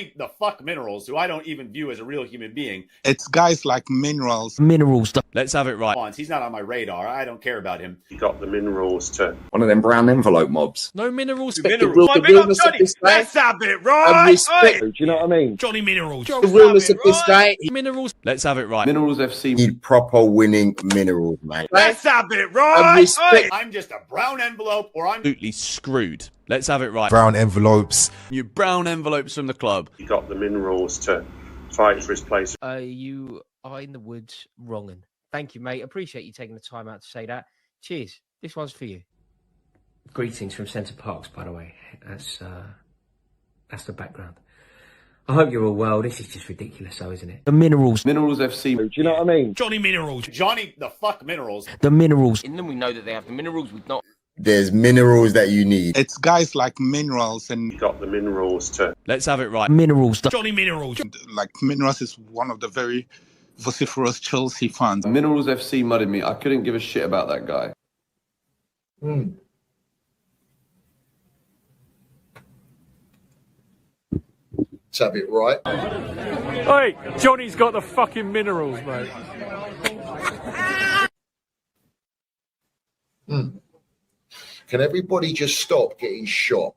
Johnny the fuck Minerals, who I don't even view as a real human being. It's guys like Minerals. Let's have it right. He's not on my radar. I don't care about him. You got the Minerals to... One of them brown envelope mobs. No minerals. Minerals. My big up Johnny. Let's have it right. Do you know what I mean? Johnny Minerals. The realness of this guy. Minerals. Let's have it right. Minerals FC. Need proper winning Minerals, mate. Let's have it right. I'm just a brown envelope, or I'm Absolutely screwed. Let's have it right. Brown envelopes. You brown envelopes from the club. You got the Minerals to fight for his place. You are in the woods wronging. Thank you, mate. Appreciate you taking the time out to say that. Cheers. This one's for you. Greetings from Centre Parks, by the way. That's the background. I hope you're all well. This is just ridiculous, though, isn't it? The Minerals. Minerals FC. Do you know what I mean? Johnny Minerals. Johnny the fuck Minerals. The Minerals. In them, we know that they have the minerals with not. There's minerals that you need. It's guys like Minerals and You got the Minerals to... Let's have it right. Minerals. Johnny Minerals. like Minerals is one of the very vociferous Chelsea fans. Minerals FC mudded me. I couldn't give a shit about that guy. Let's have it right. Hey, Johnny's got the fucking minerals, mate. Can everybody just stop getting shot?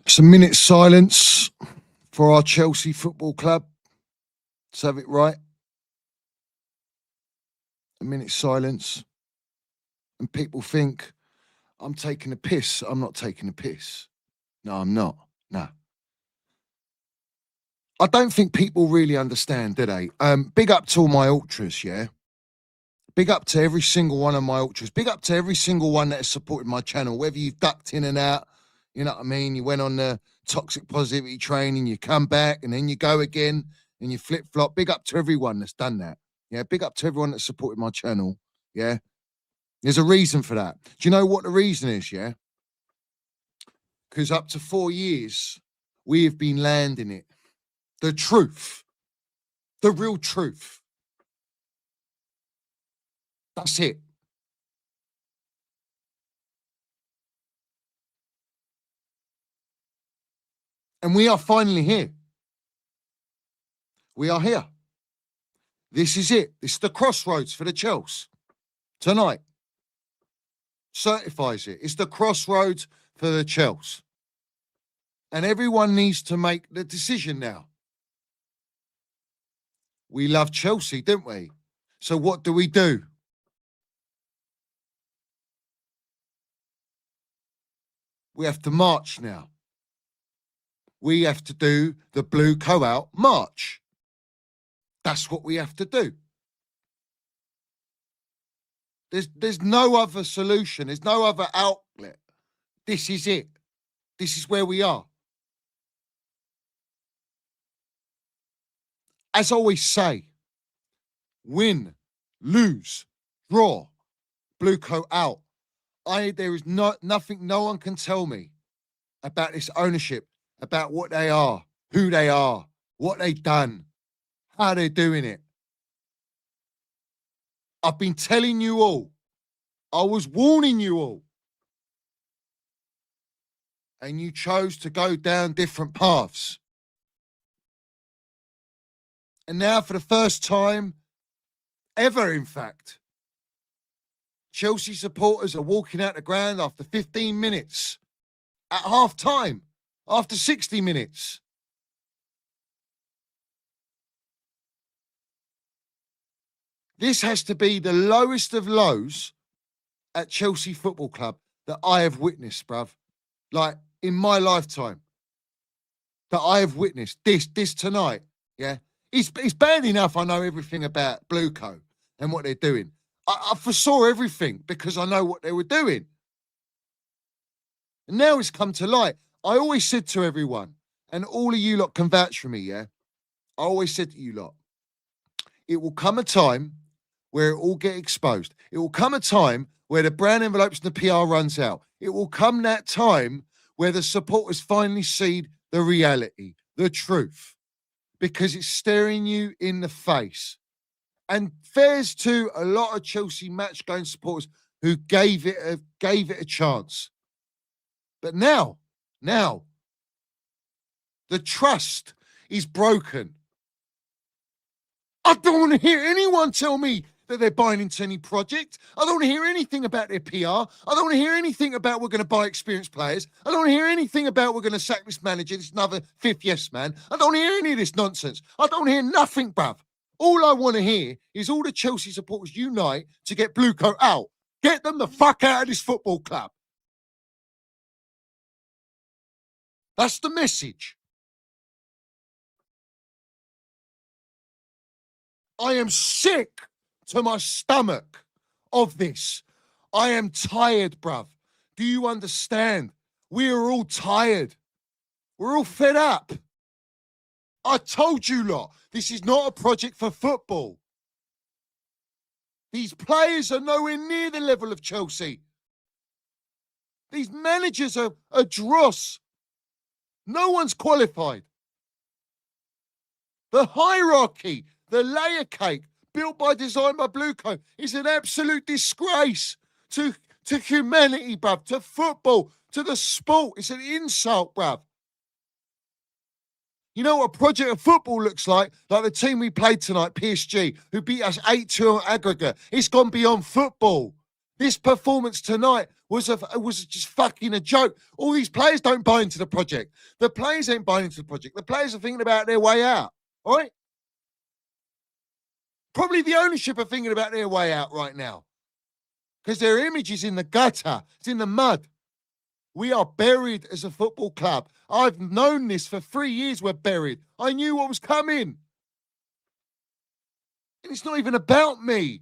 It's a minute's silence for our Chelsea Football Club. Let's have it right. A minute's silence. And people think I'm taking a piss. I'm not taking a piss. No, I'm not. No. I don't think people really understand, do they? Big up to all my ultras, yeah? Big up to every single one of my ultras. Big up to every single one that has supported my channel, whether you've ducked in and out. You know what I mean? You went on the toxic positivity training, you come back, and then you go again, and you flip-flop. Big up to everyone that's done that. Yeah, big up to everyone that supported my channel. Yeah? There's a reason for that. Do you know what the reason is, yeah? Because up to 4 years, we have been landing it. The truth. The real truth. That's it. And we are finally here. We are here. This is it. This is the crossroads for the Chelsea. Tonight. Certifies it. It's the crossroads for the Chelsea. And everyone needs to make the decision now. We love Chelsea, don't we? So what do? We have to march now. We have to do the BLUECO out march. That's what we have to do. There's no other solution. There's no other outlet. This is it. This is where we are. as I always say, win, lose, draw, BLUECO out. There is nothing no one can tell me about this ownership, about what they are, who they are, what they've done, how they're doing it. I've been telling you all. I was warning you all. And you chose to go down different paths. And now, for the first time ever, in fact, Chelsea supporters are walking out the ground after 15 minutes, at half time, after 60 minutes. This has to be the lowest of lows at Chelsea Football Club that I have witnessed, bruv. Like, in my lifetime, that I have witnessed this tonight, yeah? It's bad enough I know everything about BLUECO and what they're doing. I foresaw everything because I know what they were doing. And now it's come to light. I always said to everyone, and all of you lot can vouch for me, yeah? I always said to you lot, it will come a time where it all get exposed. It will come a time where the brown envelopes and the PR runs out. It will come that time where the supporters finally see the reality, the truth, because it's staring you in the face. And fares to a lot of Chelsea match-going supporters who gave it a chance. But now, the trust is broken. I don't want to hear anyone tell me that they're buying into any project. I don't want to hear anything about their PR. I don't want to hear anything about we're going to buy experienced players. I don't want to hear anything about we're going to sack this manager, this another fifth yes man. I don't want to hear any of this nonsense. I don't want to hear nothing, bruv. All I want to hear is all the Chelsea supporters unite to get BLUECO out. Get them the fuck out of this football club. That's the message. I am sick to my stomach of this. I am tired, bruv. Do you understand? We are all tired. We're all fed up. I told you lot, this is not a project for football. These players are nowhere near the level of Chelsea. These managers are dross. No one's qualified. The hierarchy, the layer cake, built by design by BLUECO, is an absolute disgrace to humanity, bruv, to football, to the sport. It's an insult, bruv. You know what a project of football looks like the team we played tonight, PSG, who beat us 8-2 on aggregate. It's gone beyond football. This performance tonight was just fucking a joke. All these players don't buy into the project. The players ain't buying into the project. The players are thinking about their way out, all right? Probably the ownership are thinking about their way out right now because their image is in the gutter. It's in the mud. We are buried as a football club. I've known this for 3 years. We're buried. I knew what was coming. And it's not even about me.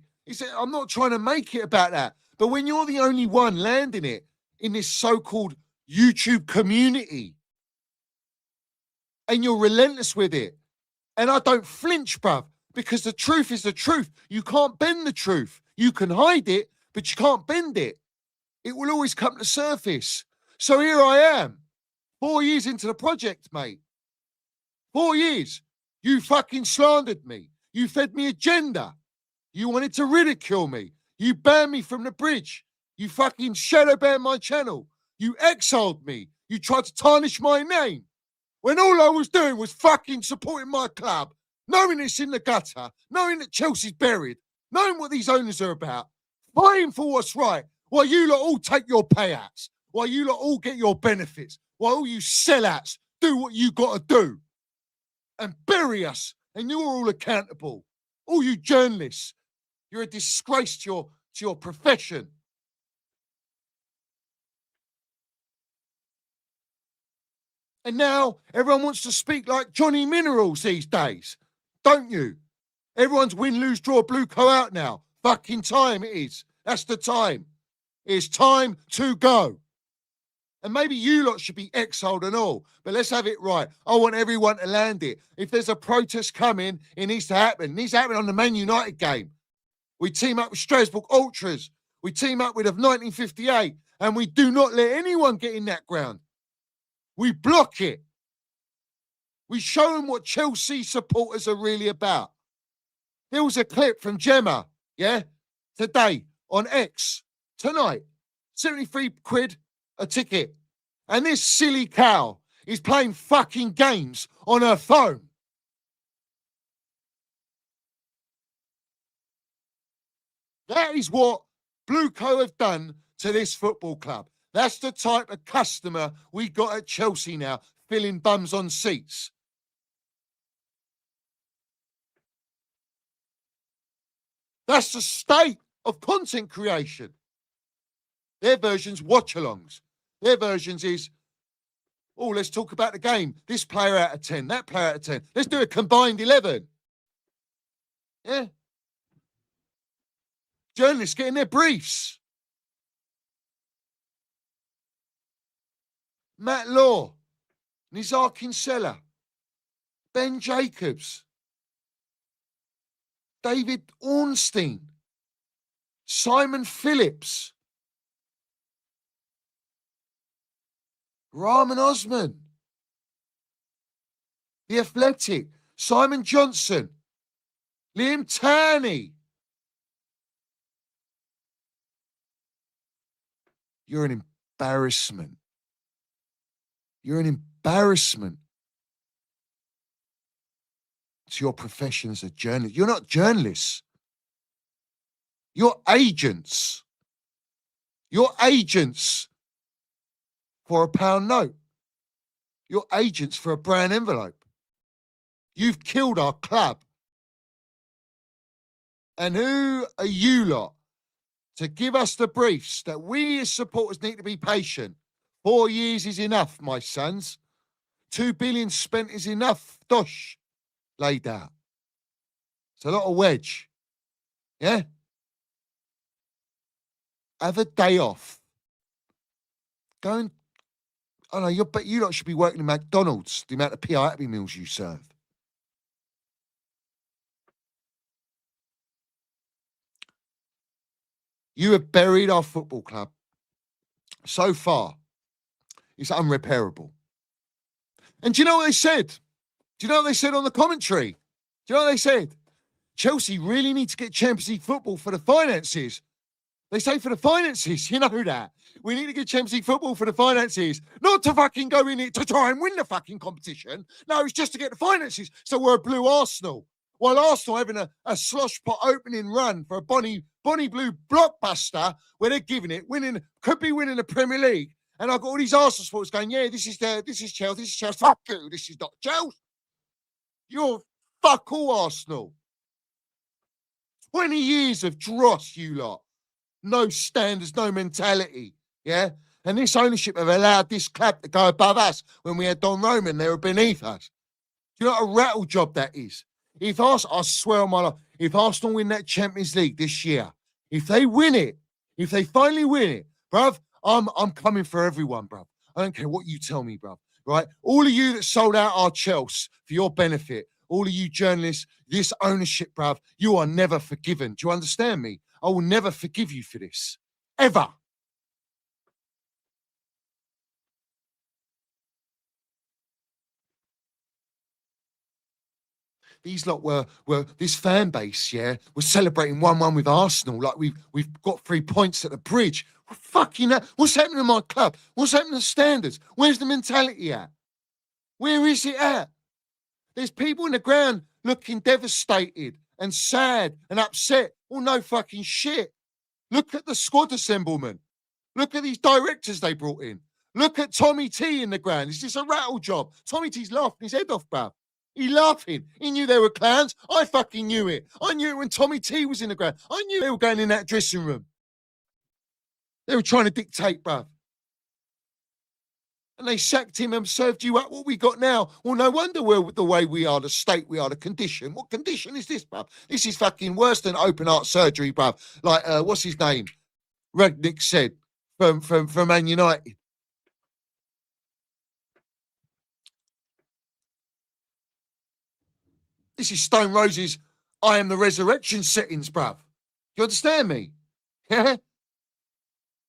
I'm not trying to make it about that. But when you're the only one landing it in this so-called YouTube community and you're relentless with it, and I don't flinch, bruv, because the truth is the truth. You can't bend the truth. You can hide it, but you can't bend it. It will always come to the surface. So here I am, 4 years into the project, mate. 4 years. You fucking slandered me. You fed me agenda. You wanted to ridicule me. You banned me from the bridge. You fucking shadow banned my channel. You exiled me. You tried to tarnish my name. When all I was doing was fucking supporting my club, knowing it's in the gutter, knowing that Chelsea's buried, knowing what these owners are about, fighting for what's right, while you lot all take your payouts, while you lot all get your benefits, while all you sellouts do what you got to do and bury us, and you're all accountable. All you journalists, you're a disgrace to your profession. And now everyone wants to speak like Johnny Minerals these days, don't you? Everyone's win, lose, draw, BLUECO out now. Fucking time it is. That's the time. It's time to go. And maybe you lot should be exiled and all, but let's have it right. I want everyone to land it. If there's a protest coming, it needs to happen. It needs to happen on the Man United game. We team up with Strasbourg Ultras. We team up with of 1958, and we do not let anyone get in that ground. We block it. We show them what Chelsea supporters are really about. There was a clip from Gemma, today on X, tonight, 73 quid a ticket. And this silly cow is playing fucking games on her phone. That is what BLUECO have done to this football club. That's the type of customer we got at Chelsea now, filling bums on seats. That's the state of content creation. Their version's watch-alongs. Their versions is, oh, let's talk about the game. This player out of 10, that player out of 10. Let's do a combined 11. Yeah. Journalists getting their briefs. Matt Law, Nizar Kinsella, Ben Jacobs, David Ornstein, Simon Phillips, Rahman Osman, The Athletic, Simon Johnson, Liam Turney. You're an embarrassment. You're an embarrassment to your profession as a journalist. You're not journalists. You're agents. You're agents for a pound note. You're agents for a brown envelope. You've killed our club. And who are you lot to give us the briefs that we as supporters need to be patient? 4 years is enough, my sons. 2 billion spent is enough. Dosh laid out. It's a lot of wedge. Yeah? Have a day off. Go and, I don't know, but you lot should be working in McDonald's, the amount of PI Happy Meals you serve. You have buried our football club. So far, it's unrepairable. And do you know what they said? Do you know what they said on the commentary? Do you know what they said? Chelsea really need to get Champions League football for the finances. They say for the finances, you know that. We need to get Champions League football for the finances. Not to fucking go in it to try and win the fucking competition. No, it's just to get the finances. So we're a blue Arsenal. While Arsenal having a slosh pot opening run for a Bonnie Blue blockbuster where they're giving it, could be winning the Premier League. And I've got all these Arsenal supporters going, yeah, this is Chelsea, this is Chelsea. Fuck you, this is not Chelsea. You're fuck all Arsenal. 20 years of dross, you lot. No standards, no mentality, yeah? And this ownership have allowed this club to go above us when we had Don Roman, they were beneath us. Do you know what a rattle job that is? If Arsenal, I swear on my life, if Arsenal win that Champions League this year, if they win it, if they finally win it, bruv, I'm coming for everyone, bruv. I don't care what you tell me, bruv, right? All of you that sold out our Chelsea for your benefit, all of you journalists, this ownership, bruv, you are never forgiven. Do you understand me? I will never forgive you for this. Ever. These lot were this fan base, yeah, was celebrating 1-1 with Arsenal, like we've got 3 points at the bridge. Fucking hell. What's happening to my club? What's happening to standards? Where's the mentality at? Where is it at? There's people in the ground looking devastated and sad and upset. Well, no fucking shit. Look at the squad assemblement. Look at these directors they brought in. Look at Tommy T in the ground. Is this a rattle job? Tommy T's laughing his head off, bruv. He laughing. He knew they were clowns. I fucking knew it. I knew it when Tommy T was in the ground. I knew they were going in that dressing room. They were trying to dictate, bruv. And they sacked him and served you up. What we got now? Well, no wonder we're the way we are, the state we are, the condition. What condition is this, bruv? This is fucking worse than open heart surgery, bruv. Like, what's his name? Rudnick said from Man United. This is Stone Roses, I Am the Resurrection settings, bruv. You understand me? Yeah?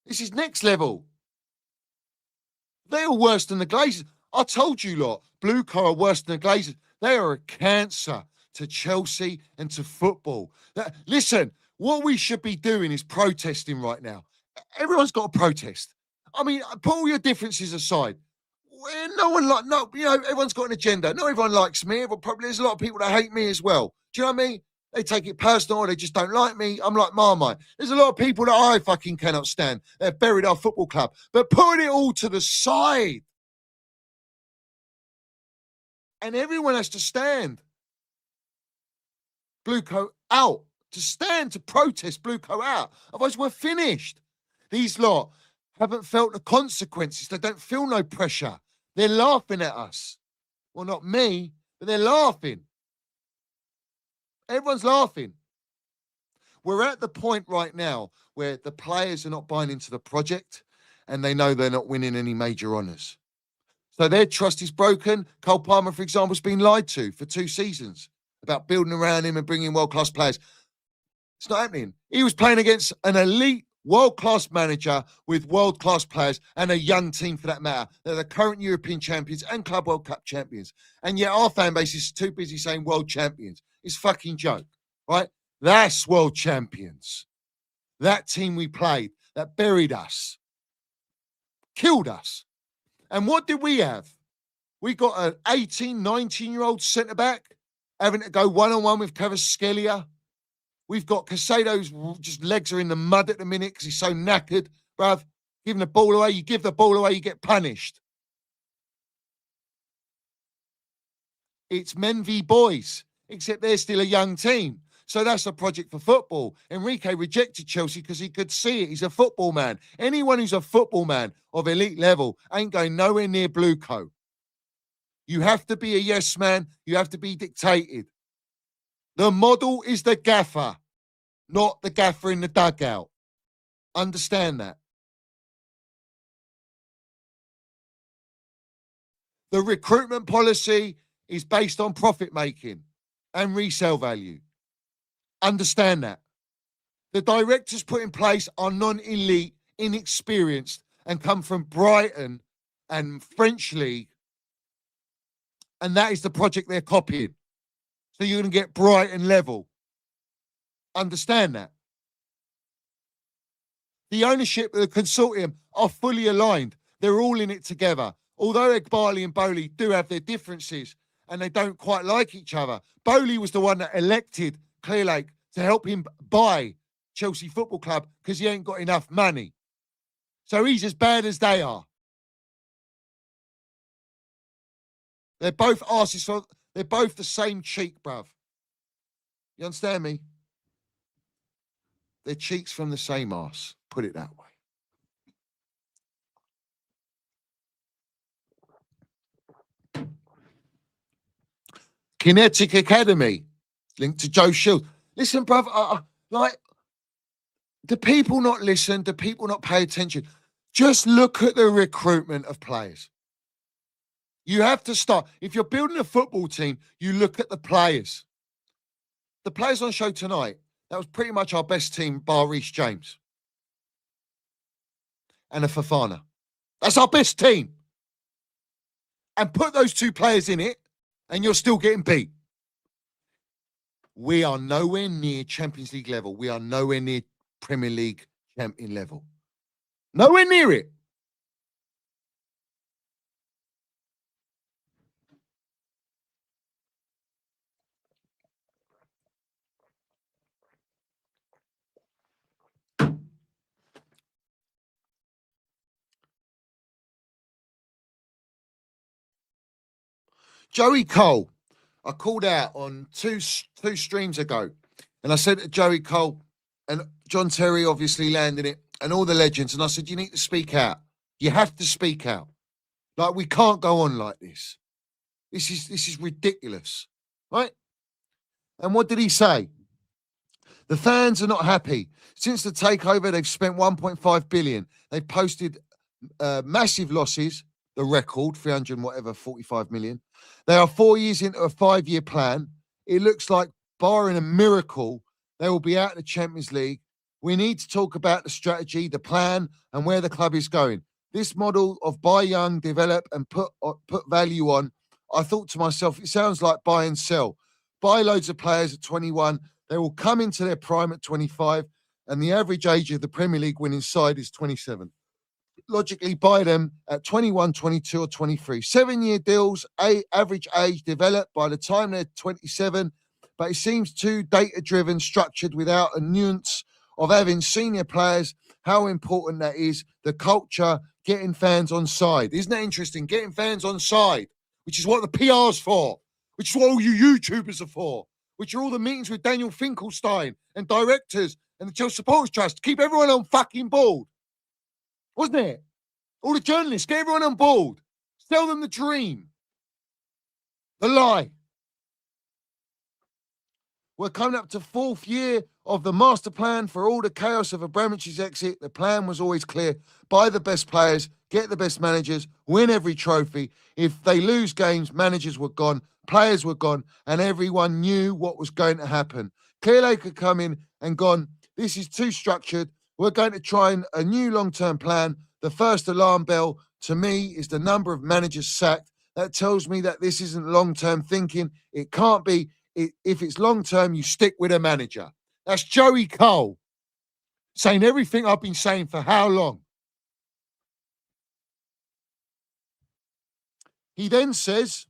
This is next level. They are worse than the Glazers. I told you lot, BLUECO are worse than the Glazers. They are a cancer to Chelsea and to football. Listen, what we should be doing is protesting right now. Everyone's got to protest. I mean, put all your differences aside. Everyone's got an agenda. Not everyone likes me, but probably there's a lot of people that hate me as well. Do you know what I mean? They take it personal, or they just don't like me. I'm like Marmite. There's a lot of people that I fucking cannot stand. They've buried our football club. But putting it all to the side. And everyone has to stand. BLUECO out. To stand, to protest BLUECO out. Otherwise, we're finished. These lot haven't felt the consequences. They don't feel no pressure. They're laughing at us. Well, not me, but they're laughing. Everyone's laughing. We're at the point right now where the players are not buying into the project and they know they're not winning any major honours. So their trust is broken. Cole Palmer, for example, has been lied to for 2 seasons about building around him and bringing world-class players. It's not happening. He was playing against an elite world-class manager with world-class players and a young team for that matter. They're the current European champions and Club World Cup champions. And yet our fan base is too busy saying world champions. It's a fucking joke, right? That's world champions. That team we played that buried us, killed us. And what did we have? We got an 18, 19-year-old centre-back having to go one-on-one with Kvaratskhelia. We've got Casado's just legs are in the mud at the minute because he's so knackered, bruv. Giving the ball away, you give the ball away, you get punished. It's men v boys, except they're still a young team. So that's a project for football. Enrique rejected Chelsea because he could see it. He's a football man. Anyone who's a football man of elite level ain't going nowhere near BLUECO. You have to be a yes man. You have to be dictated. The model is the gaffer, not the gaffer in the dugout. Understand that. The recruitment policy is based on profit making and resale value. Understand that. The directors put in place are non-elite, inexperienced, and come from Brighton and French League. And that is the project they're copying. So you're going to get Brighton level. Understand that. The ownership of the consortium are fully aligned. They're all in it together. Although Egbali and Bowley do have their differences and they don't quite like each other, Bowley was the one that elected Clearlake to help him buy Chelsea Football Club because he ain't got enough money. So he's as bad as they are. They're both arses for... They're both the same cheek, bruv. You understand me? They're cheeks from the same arse. Put it that way. Kinetic Academy, linked to Joe Shields. Listen, bruv, do people not listen? Do people not pay attention? Just look at the recruitment of players. You have to start. If you're building a football team, you look at the players. The players on show tonight, that was pretty much our best team, bar Reece James. And a Fofana. That's our best team. And put those 2 players in it, and you're still getting beat. We are nowhere near Champions League level. We are nowhere near Premier League champion level. Nowhere near it. Joey Cole, I called out on two streams ago, and I said to Joey Cole, and John Terry obviously landed it, and all the legends, and I said, you need to speak out. You have to speak out. Like, we can't go on like this. This is ridiculous, right? And what did he say? The fans are not happy. Since the takeover, they've spent 1.5 billion. They've posted massive losses, the record, 300 and whatever, 45 million. They are 4 years into a 5-year plan. it looks like, barring a miracle, they will be out of the Champions League. We need to talk about the strategy, the plan, and where the club is going. This model of buy young, develop, and put value on, I thought to myself, it sounds like buy and sell. Buy loads of players at 21, they will come into their prime at 25, and the average age of the Premier League winning side is 27. Logically, buy them at 21, 22, or 23. 7-year deals, average age developed by the time they're 27, but it seems too data-driven, structured without a nuance of having senior players, how important that is, the culture, getting fans on side. Isn't that interesting? Getting fans on side, which is what the PR's for, which is what all you YouTubers are for, which are all the meetings with Daniel Finkelstein and directors and the Chelsea Supporters Trust to keep everyone on fucking board. Wasn't it? All the journalists, get everyone on board. Sell them the dream. The lie. We're coming up to 4th year of the master plan for all the chaos of Abramovich's exit. The plan was always clear. Buy the best players, get the best managers, win every trophy. If they lose games, managers were gone, players were gone, and everyone knew what was going to happen. Clearly could come in and gone, this is too structured. We're going to try a new long-term plan. The first alarm bell to me is the number of managers sacked. That tells me that this isn't long-term thinking. It can't be. If it's long-term, you stick with a manager. That's Joey Cole saying everything I've been saying for how long? He then says,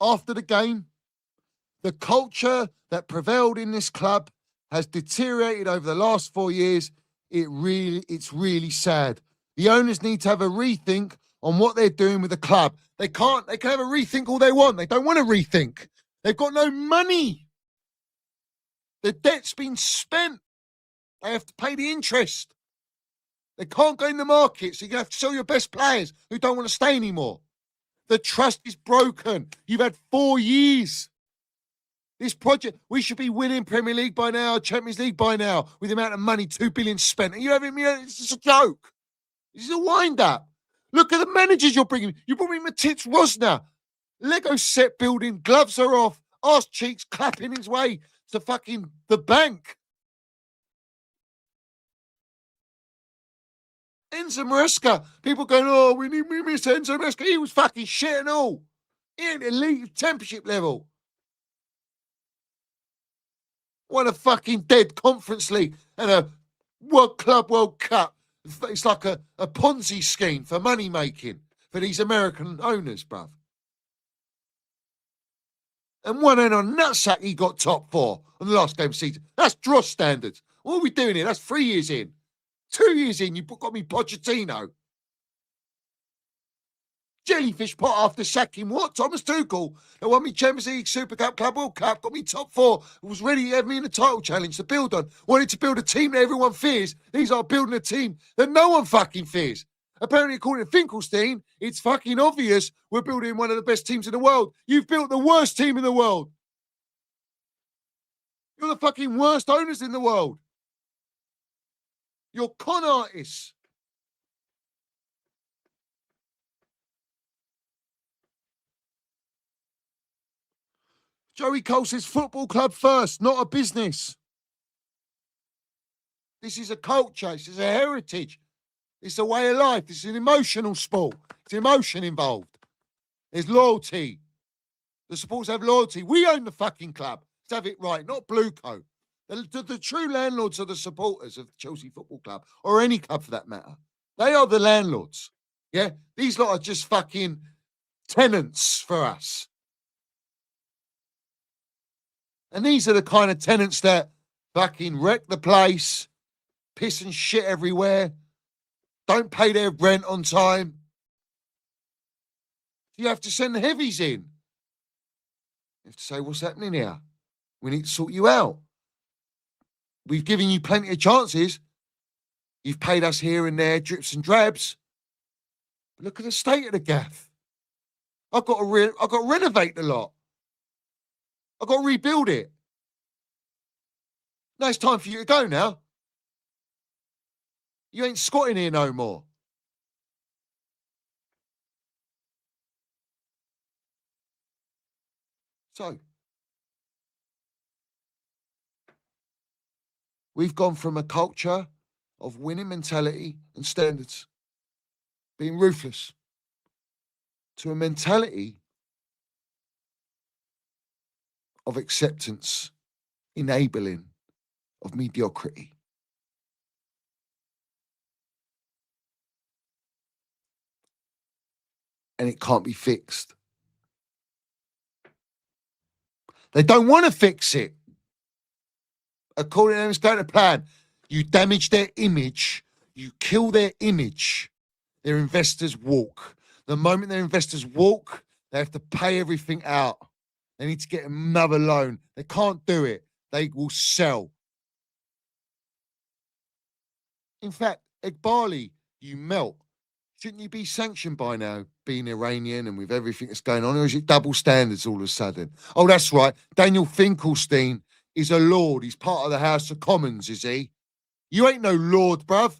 after the game, the culture that prevailed in this club has deteriorated over the last 4 years. It's really sad. The owners need to have a rethink on what they're doing with the club. They can have a rethink all they want. They don't want to rethink. They've got no money. The debt's been spent. They have to pay the interest. They can't go in the market, so you have to sell your best players who don't want to stay anymore. The trust is broken. You've had 4 years. This project, we should be winning Premier League by now, Champions League by now, with the amount of money, 2 billion spent. And you haven't, it's just a joke. This is a wind-up. Look at the managers you're bringing. You brought me Matitz Rosner. Lego set building, gloves are off, arse cheeks clapping his way to fucking the bank. Enzo Maresca, people going, oh, we miss Enzo Maresca. He was fucking shit and all. He ain't elite championship level. Won a fucking dead Conference League and a World Cup. It's like a Ponzi scheme for money making for these American owners, bruv. And one end on nutsack, he got top 4 on the last game of the season. That's Dross standards. What are we doing here? That's 3 years in. 2 years in, you got me Pochettino. Jellyfish pot after sacking what? Thomas Tuchel. They won me Champions League, Super Cup, Club World Cup, got me top 4, was ready to have me in the title challenge to build on. Wanted to build a team that everyone fears. These are building a team that no one fucking fears. Apparently, according to Finkelstein, it's fucking obvious we're building one of the best teams in the world. You've built the worst team in the world. You're the fucking worst owners in the world. You're con artists. Joey Cole says football club first, not a business. This is a culture. This is a heritage. It's a way of life. It's an emotional sport. It's emotion involved. There's loyalty. The supporters have loyalty. We own the fucking club. Let's have it right, not BLUECO. The true landlords are the supporters of Chelsea Football Club, or any club for that matter. They are the landlords. Yeah? These lot are just fucking tenants for us. And these are the kind of tenants that fucking wreck the place, piss and shit everywhere, don't pay their rent on time. You have to send the heavies in. You have to say, what's happening here? We need to sort you out. We've given you plenty of chances. You've paid us here and there, drips and drabs. But look at the state of the gaff. I've got to renovate the lot. I've got to rebuild it. Now it's time for you to go now. You ain't squatting here no more. So, We've gone from a culture of winning mentality and standards, being ruthless, to a mentality of acceptance, enabling of mediocrity. And it can't be fixed. They don't want to fix it. According to them, it's going to plan. You damage their image. You kill their image. Their investors walk. The moment their investors walk, they have to pay everything out. They need to get another loan. They can't do it. They will sell. In fact, Egbali, you melt. Shouldn't you be sanctioned by now, being Iranian and with everything that's going on? Or is it double standards all of a sudden? Oh, that's right. Daniel Finkelstein is a lord. He's part of the House of Commons, is he? You ain't no lord, bruv.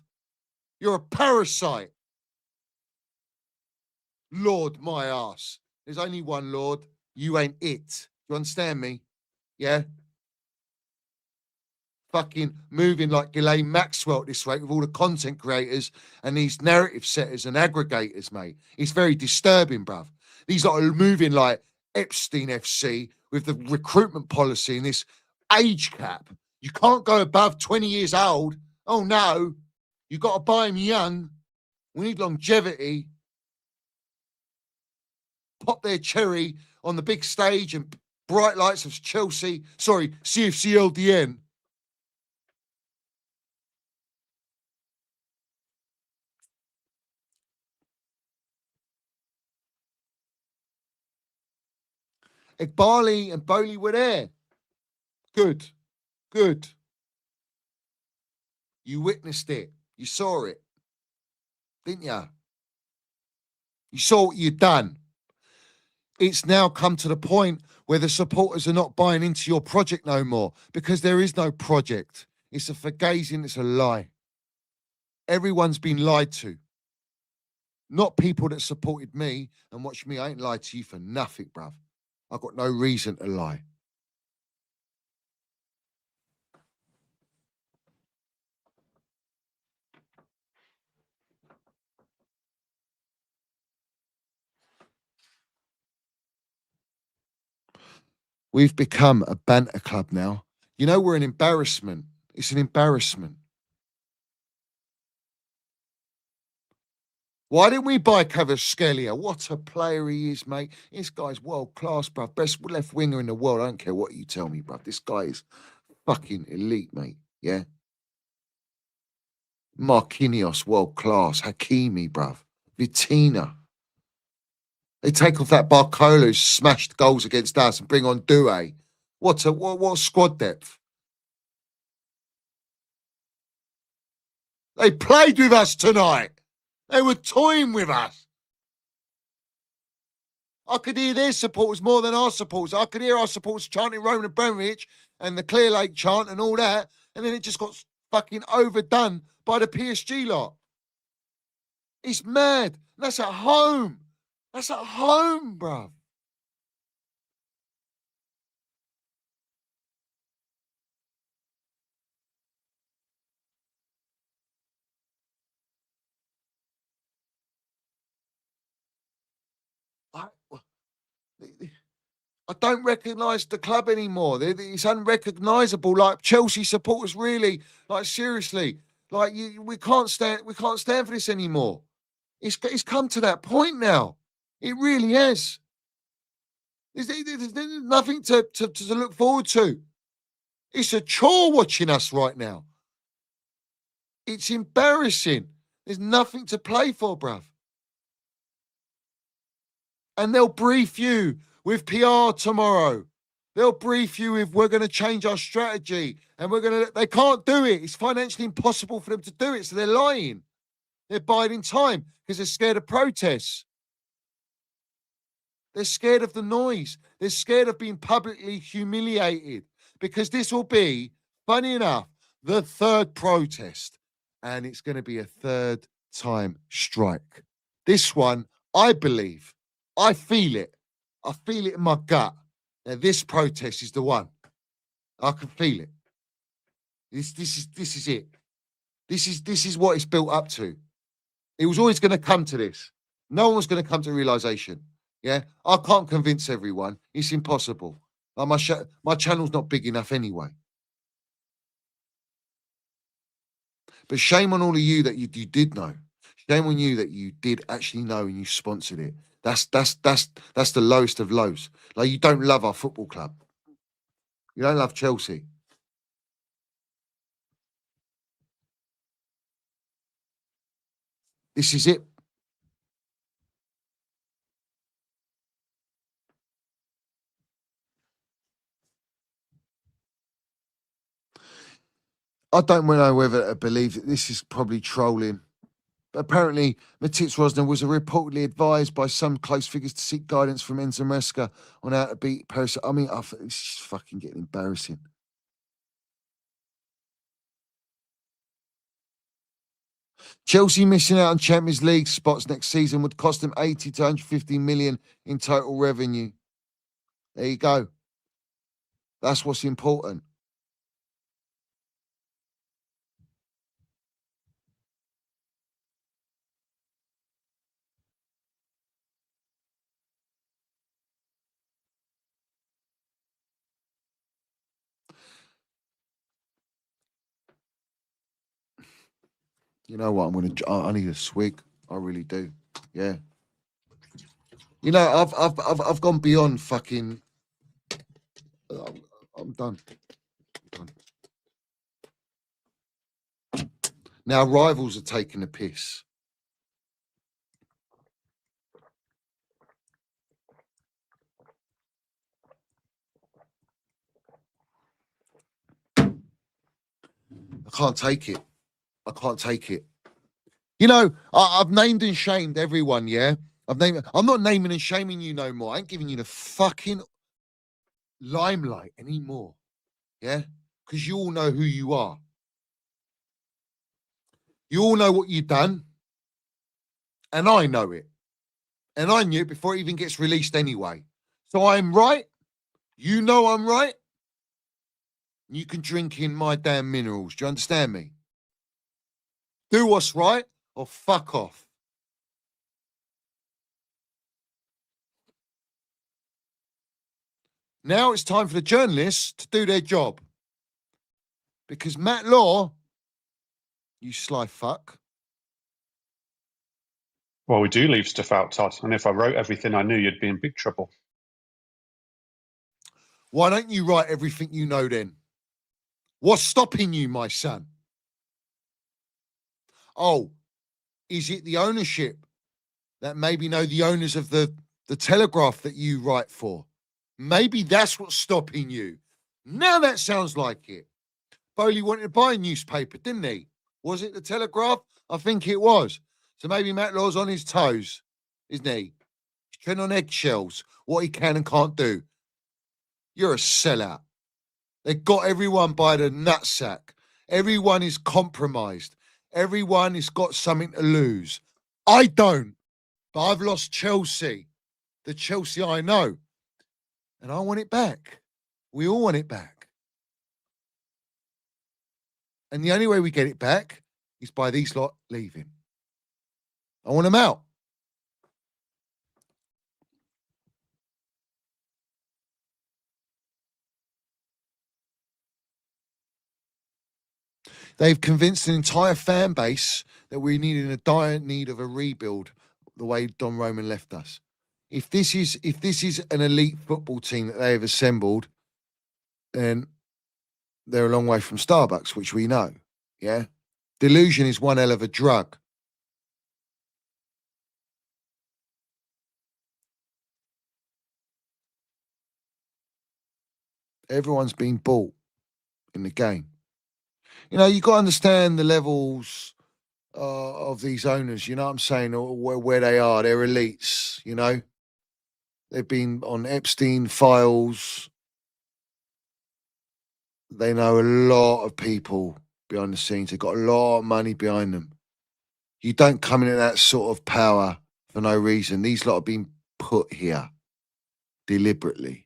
You're a parasite. Lord, my ass. There's only one lord. You ain't it. You understand me? Yeah? Fucking moving like Ghislaine Maxwell at this rate with all the content creators and these narrative setters and aggregators, mate. It's very disturbing, bruv. These are moving like Epstein FC with the recruitment policy and this age cap. You can't go above 20 years old. Oh, no. You got to buy them young. We need longevity. Pop their cherry on the big stage and bright lights of Chelsea. Sorry, CFC LDN. Egbali and Bowley were there. Good. Good. You witnessed it. You saw it. Didn't you? You saw what you'd done. It's now come to the point where the supporters are not buying into your project no more because there is no project. It's a fugazi, it's a lie. Everyone's been lied to. Not people that supported me and watched me. I ain't lied to you for nothing, bruv. I've got no reason to lie. We've become a banter club now. You know, we're an embarrassment. It's an embarrassment. Why didn't we buy Kvaratskhelia? What a player he is, mate. This guy's world-class, bruv. Best left winger in the world. I don't care what you tell me, bruv. This guy is fucking elite, mate. Yeah? Marquinhos, world-class. Hakimi, bruv. Vitina. They take off that Barcola who smashed goals against us and bring on Doué. What squad depth? They played with us tonight. They were toying with us. I could hear their supporters more than our supporters. I could hear our supporters chanting Roman Abramovich and the Clear Lake chant and all that. And then it just got fucking overdone by the PSG lot. It's mad. That's at home. That's at home, bruv. I don't recognise the club anymore. It's unrecognisable. Like Chelsea supporters, really. Like seriously, like we can't stand. We can't stand for this anymore. It's come to that point now. It really has. There's nothing to look forward to. It's a chore watching us right now. It's embarrassing. There's nothing to play for, bruv. And they'll brief you with PR tomorrow. They'll brief you with, we're going to change our strategy. And they can't do it. It's financially impossible for them to do it. So they're lying. They're biding time because they're scared of protests. They're scared of the noise. They're scared of being publicly humiliated because this will be, funny enough, the third protest. And it's going to be a third time strike. This one, I believe, I feel it. I feel it in my gut that this protest is the one. I can feel it. This is it. This is what it's built up to. It was always going to come to this. No one was going to come to realization. Yeah, I can't convince everyone. It's impossible. Like my channel's not big enough anyway. But shame on all of you that you did know. Shame on you that you did actually know and you sponsored it. That's the lowest of lows. Like, you don't love our football club. You don't love Chelsea. This is it. I don't know whether to believe that this is probably trolling. But apparently, Matitz Rosner was reportedly advised by some close figures to seek guidance from Enzo Maresca on how to beat Paris. I mean, it's just fucking getting embarrassing. Chelsea missing out on Champions League spots next season would cost them 80 to 150 million in total revenue. There you go. That's what's important. You know what? I need a swig. I really do. Yeah. You know, I've gone beyond fucking. I'm done. Now rivals are taking a piss. I can't take it. I can't take it. You know, I've named and shamed everyone, yeah? I'm not naming and shaming you no more. I ain't giving you the fucking limelight anymore, yeah? Because you all know who you are. You all know what you've done. And I know it. And I knew it before it even gets released anyway. So I'm right. You know I'm right. You can drink in my damn minerals. Do you understand me? Do what's right or fuck off. Now it's time for the journalists to do their job. Because Matt Law, you sly fuck. Well, we do leave stuff out, Todd. And if I wrote everything I knew, you'd be in big trouble. Why don't you write everything you know then? What's stopping you, my son? Oh, is it the ownership that maybe know the owners of the Telegraph that you write for? Maybe that's what's stopping you. Now that sounds like it. Foley wanted to buy a newspaper, didn't he? Was it the Telegraph? I think it was. So maybe Matt Law's on his toes, isn't he? He's treading on eggshells, what he can and can't do. You're a sellout. They got everyone by the nutsack. Everyone is compromised. Everyone has got something to lose. I don't, but I've lost Chelsea, the Chelsea I know. And I want it back. We all want it back. And the only way we get it back is by these lot leaving. I want them out. They've convinced an entire fan base that we need in a dire need of a rebuild the way Don Roman left us. If this is an elite football team that they have assembled, then they're a long way from Starbucks, which we know. Yeah. Delusion is one hell of a drug. Everyone's been bought in the game. You know, you've got to understand the levels of these owners, you know what I'm saying, or where they are. They're elites, you know. They've been on Epstein files. They know a lot of people behind the scenes. They've got a lot of money behind them. You don't come into that sort of power for no reason. These lot have been put here deliberately.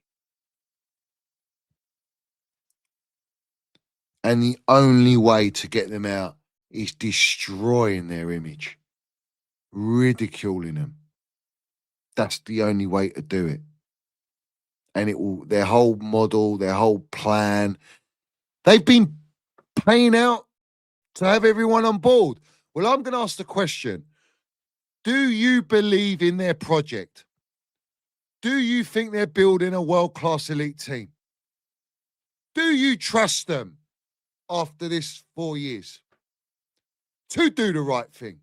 And the only way to get them out is destroying their image, ridiculing them. That's the only way to do it. And it will, their whole model, their whole plan, they've been paying out to have everyone on board. Well, I'm going to ask the question. Do you believe in their project? Do you think they're building a world-class elite team? Do you trust them after this 4 years to do the right thing?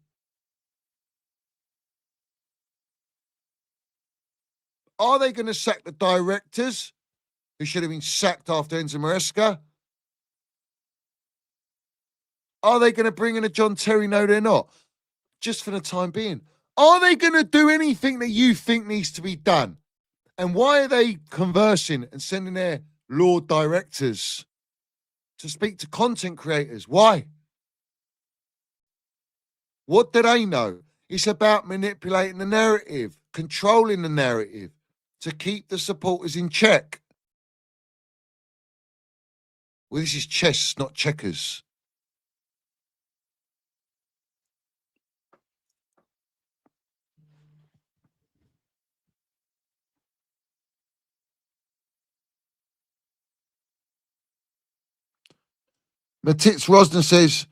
Are they going to sack the directors who should have been sacked after Enzo Maresca? Are they going to bring in a John Terry? No, they're not. Just for the time being. Are they going to do anything that you think needs to be done? And why are they conversing and sending their Lord directors to speak to content creators? Why? What do they know? It's about manipulating the narrative, controlling the narrative to keep the supporters in check. Well, this is chess, not checkers. Matitz Rosner says,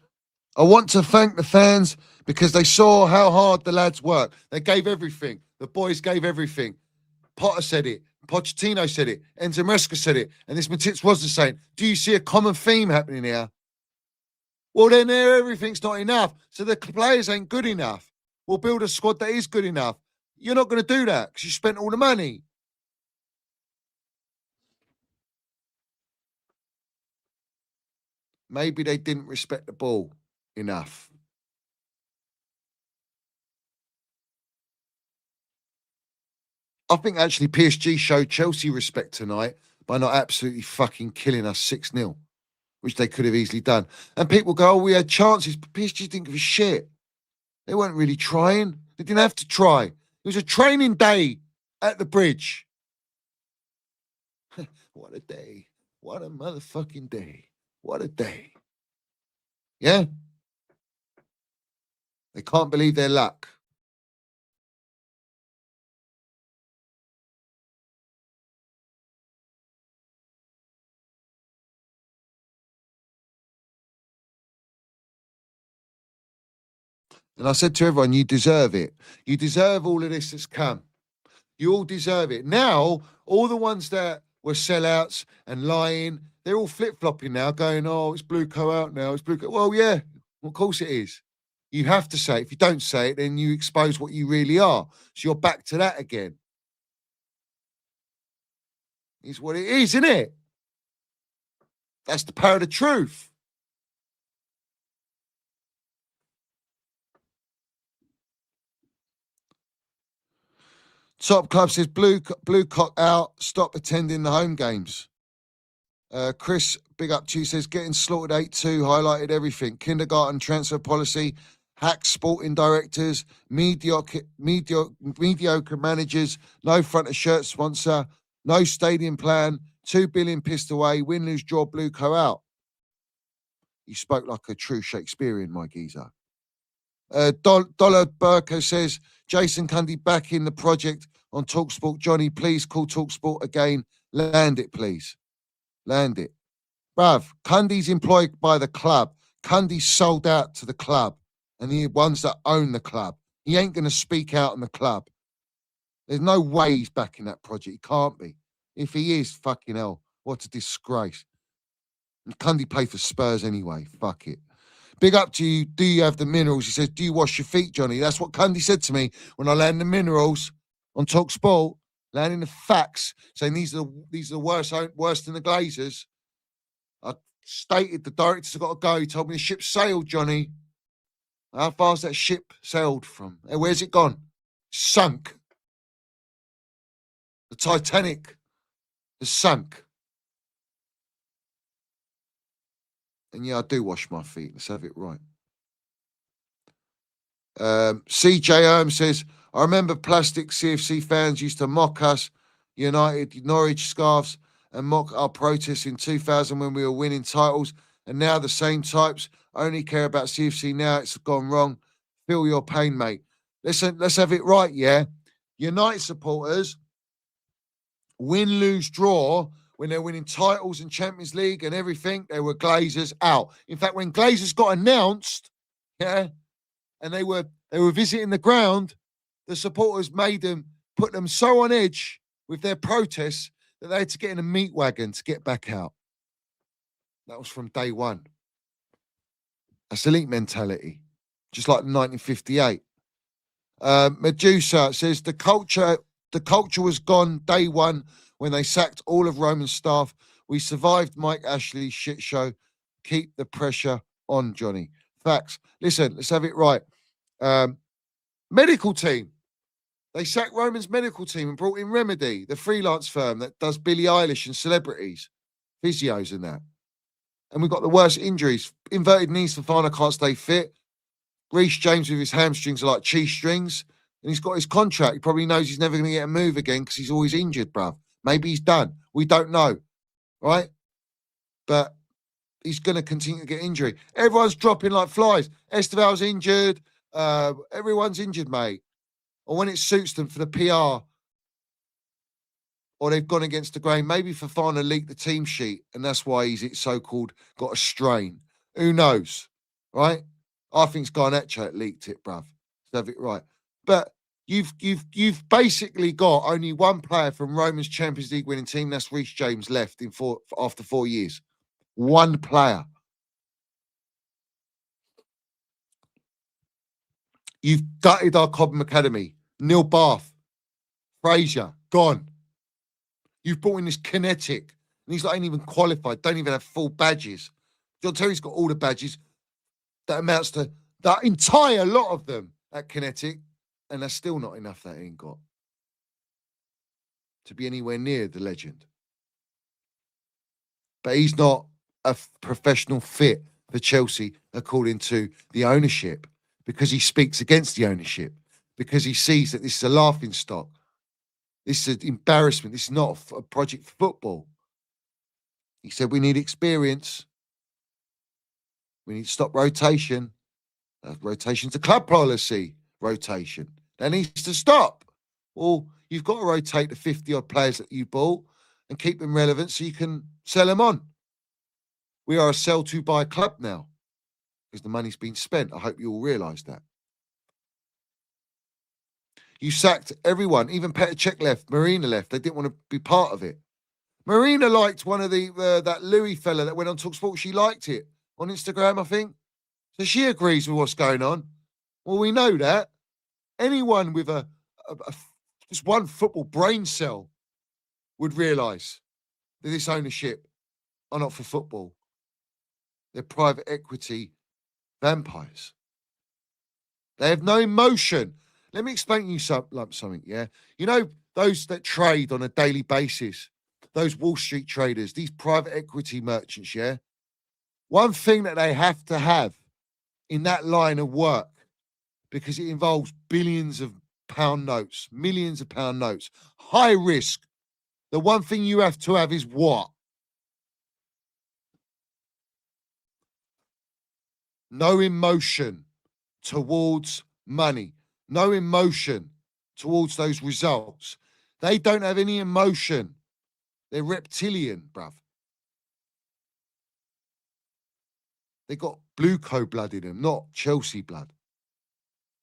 I want to thank the fans because they saw how hard the lads work. They gave everything. The boys gave everything. Potter said it. Pochettino said it. Enzo Maresca said it. And this Matitz Rosner saying, do you see a common theme happening here? Well, then everything's not enough. So the players ain't good enough. We'll build a squad that is good enough. You're not going to do that because you spent all the money. Maybe they didn't respect the ball enough. I think actually PSG showed Chelsea respect tonight by not absolutely fucking killing us 6-0, which they could have easily done. And people go, oh, we had chances, but PSG didn't give a shit. They weren't really trying. They didn't have to try. It was a training day at the bridge. What a day. What a motherfucking day. What a day. Yeah? They can't believe their luck. And I said to everyone, you deserve it. You deserve all of this that's come. You all deserve it. Now, all the ones that were sellouts and lying, they're all flip-flopping now, going, oh, it's BLUECO out now. It's BLUECO. Well, yeah, of course it is. You have to say it. If you don't say it, then you expose what you really are. So you're back to that again. It's what it is, isn't it? That's the power of the truth. Top Club says, Blue Cock out, stop attending the home games. Chris, big up to you, says, getting slaughtered 8-2, highlighted everything. Kindergarten transfer policy, hack sporting directors, mediocre managers, no front of shirt sponsor, no stadium plan, 2 billion pissed away, win, lose, draw, BLUECO out. You spoke like a true Shakespearean, my geezer. Dollar Burko says, Jason Cundy back in the project on TalkSport. Johnny, please call TalkSport again. Land it, please. Land it. Bruv, Cundy's employed by the club. Cundy's sold out to the club and the ones that own the club. He ain't going to speak out on the club. There's no way he's back in that project. He can't be. If he is, fucking hell, what a disgrace. And Cundy played for Spurs anyway. Fuck it. Big up to you. Do you have the minerals? He says, do you wash your feet, Johnny? That's what Cundy said to me when I landed the minerals on TalkSport, landing the facts, saying these are the worse than the Glazers. I stated the directors have got to go. He told me the ship sailed, Johnny. How far's that ship sailed from? Where's it gone? Sunk. The Titanic has sunk. And yeah, I do wash my feet. Let's have it right. CJ says, I remember plastic CFC fans used to mock us, United, Norwich scarves, and mock our protests in 2000 when we were winning titles. And now the same types only care about CFC now. It's gone wrong. Feel your pain, mate. Listen, let's have it right, yeah? United supporters win, lose, draw. When they're winning titles and Champions League and everything, they were Glazers out. In fact, when Glazers got announced, yeah, and they were visiting the ground, the supporters put them so on edge with their protests that they had to get in a meat wagon to get back out. That was from day one. That's elite mentality, just like 1958. Medusa says the culture was gone day one when they sacked all of Roman's staff. We survived Mike Ashley's shit show. Keep the pressure on, Johnny. Facts. Listen, let's have it right. Medical team. They sacked Roman's medical team and brought in Remedy, the freelance firm that does Billie Eilish and celebrities, physios and that. And we've got the worst injuries. Inverted knees for Fana can't stay fit. Reece James with his hamstrings are like cheese strings. And he's got his contract. He probably knows he's never going to get a move again because he's always injured, bruv. Maybe he's done. We don't know. Right? But he's going to continue to get injury. Everyone's dropping like flies. Esteval's injured. Everyone's injured, mate. Or when it suits them for the PR, or they've gone against the grain, maybe Fofana leaked the team sheet, and that's why he's so-called got a strain. Who knows, right? I think it's Garnacho leaked it, bruv. Let's have it right. But you've basically got only one player from Roman's Champions League winning team, that's Reece James, left after 4 years. One player. You've gutted our Cobham Academy. Neil Bath, Fraser, gone. You've brought in this Kinetic, and he's not even qualified, don't even have full badges. John Terry's got all the badges. That amounts to that entire lot of them at Kinetic, and that's still not enough that he ain't got to be anywhere near the legend. But he's not a professional fit for Chelsea, according to the ownership, because he speaks against the ownership, because he sees that this is a laughing stock. This is an embarrassment. This is not a project for football. He said we need experience. We need to stop rotation. Rotation's a club policy rotation. That needs to stop. Well, you've got to rotate the 50-odd players that you bought and keep them relevant so you can sell them on. We are a sell-to-buy club now because the money's been spent. I hope you all realise that. You sacked everyone. Even Petr Cech left. Marina left. They didn't want to be part of it. Marina liked one of that Louis fella that went on TalkSport. She liked it on Instagram, I think. So she agrees with what's going on. Well, we know that. Anyone with just one football brain cell would realise that this ownership are not for football. They're private equity vampires. They have no emotion. Let me explain to you something, yeah? You know, those that trade on a daily basis, those Wall Street traders, these private equity merchants, yeah? One thing that they have to have in that line of work, because it involves billions of pound notes, millions of pound notes, high risk. The one thing you have to have is what? No emotion towards money. No emotion towards those results. They don't have any emotion. They're reptilian, bruv. They got BLUECO blood in them, not Chelsea blood.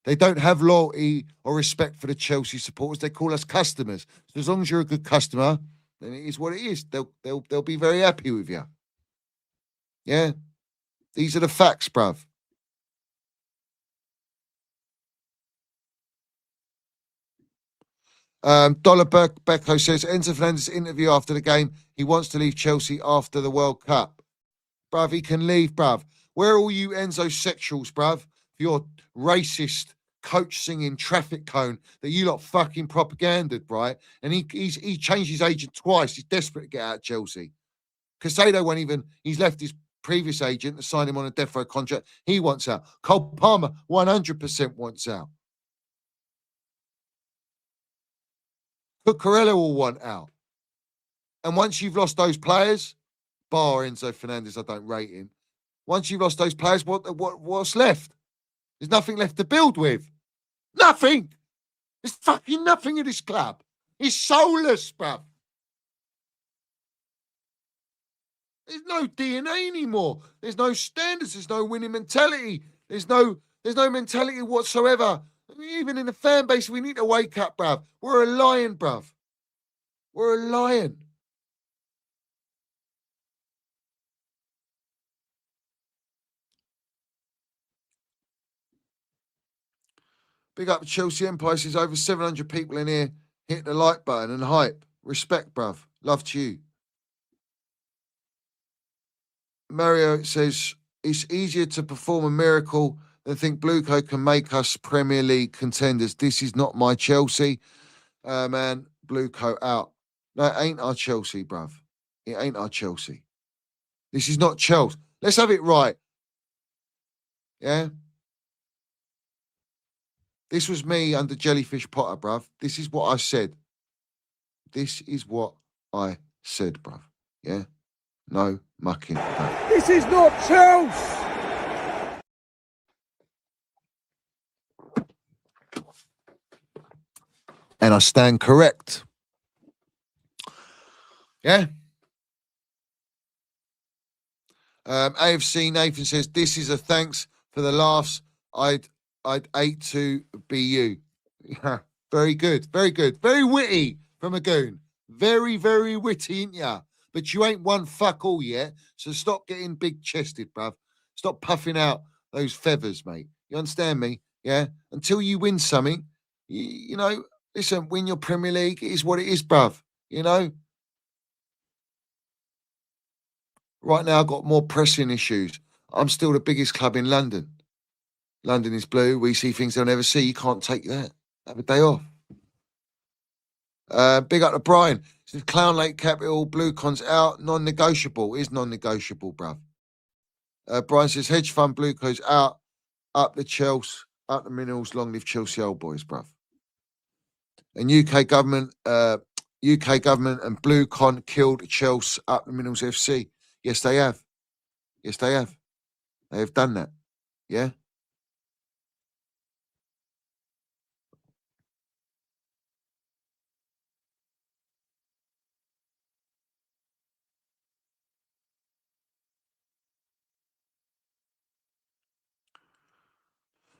They don't have loyalty or respect for the Chelsea supporters. They call us customers. So as long as you're a good customer, then it is what it is. They'll be very happy with you. Yeah? These are the facts, bruv. Dollar Becco says, Enzo Fernandez interview after the game. He wants to leave Chelsea after the World Cup. Bruv, he can leave, bruv. Where are all you Enzo sexuals, bruv? For your racist coach singing traffic cone that you lot fucking propagandaed, right? And he changed his agent twice. He's desperate to get out of Chelsea. Casado won't even, he's left his previous agent to sign him on a death row contract. He wants out. Cole Palmer 100% wants out. Cucurella will want out. And once you've lost those players, bar Enzo Fernandez, I don't rate him. Once you've lost those players, what's left? There's nothing left to build with. Nothing. There's fucking nothing in this club. It's soulless, bruv. There's no DNA anymore. There's no standards. There's no winning mentality. There's no mentality whatsoever. I mean, even in the fan base, we need to wake up, bruv. We're a lion, bruv. We're a lion. Big up Chelsea Empire. Says over 700 people in here. Hit the like button and hype. Respect, bruv. Love to you. Mario says, it's easier to perform a miracle than think BLUECO can make us Premier League contenders. This is not my Chelsea. Man, BLUECO out. No, it ain't our Chelsea, bruv. It ain't our Chelsea. This is not Chelsea. Let's have it right. Yeah? This was me under Jellyfish Potter, bruv. This is what I said. This is what I said, bruv. Yeah? No mucking about. This is not Chelsea! And I stand correct. Yeah? AFC Nathan says, this is a thanks for the laughs. I'd hate to be you. Yeah, very good, very good. Very witty from a goon. Very, very witty, ain't ya? But you ain't won fuck all yet, so stop getting big-chested, bruv. Stop puffing out those feathers, mate. You understand me? Yeah? Until you win something, you know, listen, win your Premier League. It is what it is, bruv. You know? Right now, I've got more pressing issues. I'm still the biggest club in London. London is blue. We see things they'll never see. You can't take that. Have a day off. Big up to Brian. Says Clown Lake Capital, BlueCon's out. Non-negotiable. Is non-negotiable, bruv. Brian says hedge fund BlueCon's out. Up the Chelsea. Up the Minerals. Long live Chelsea old boys, bruv. And UK government and BlueCon killed Chelsea. Up the Minerals FC. Yes, they have. Yes, they have. They have done that. Yeah.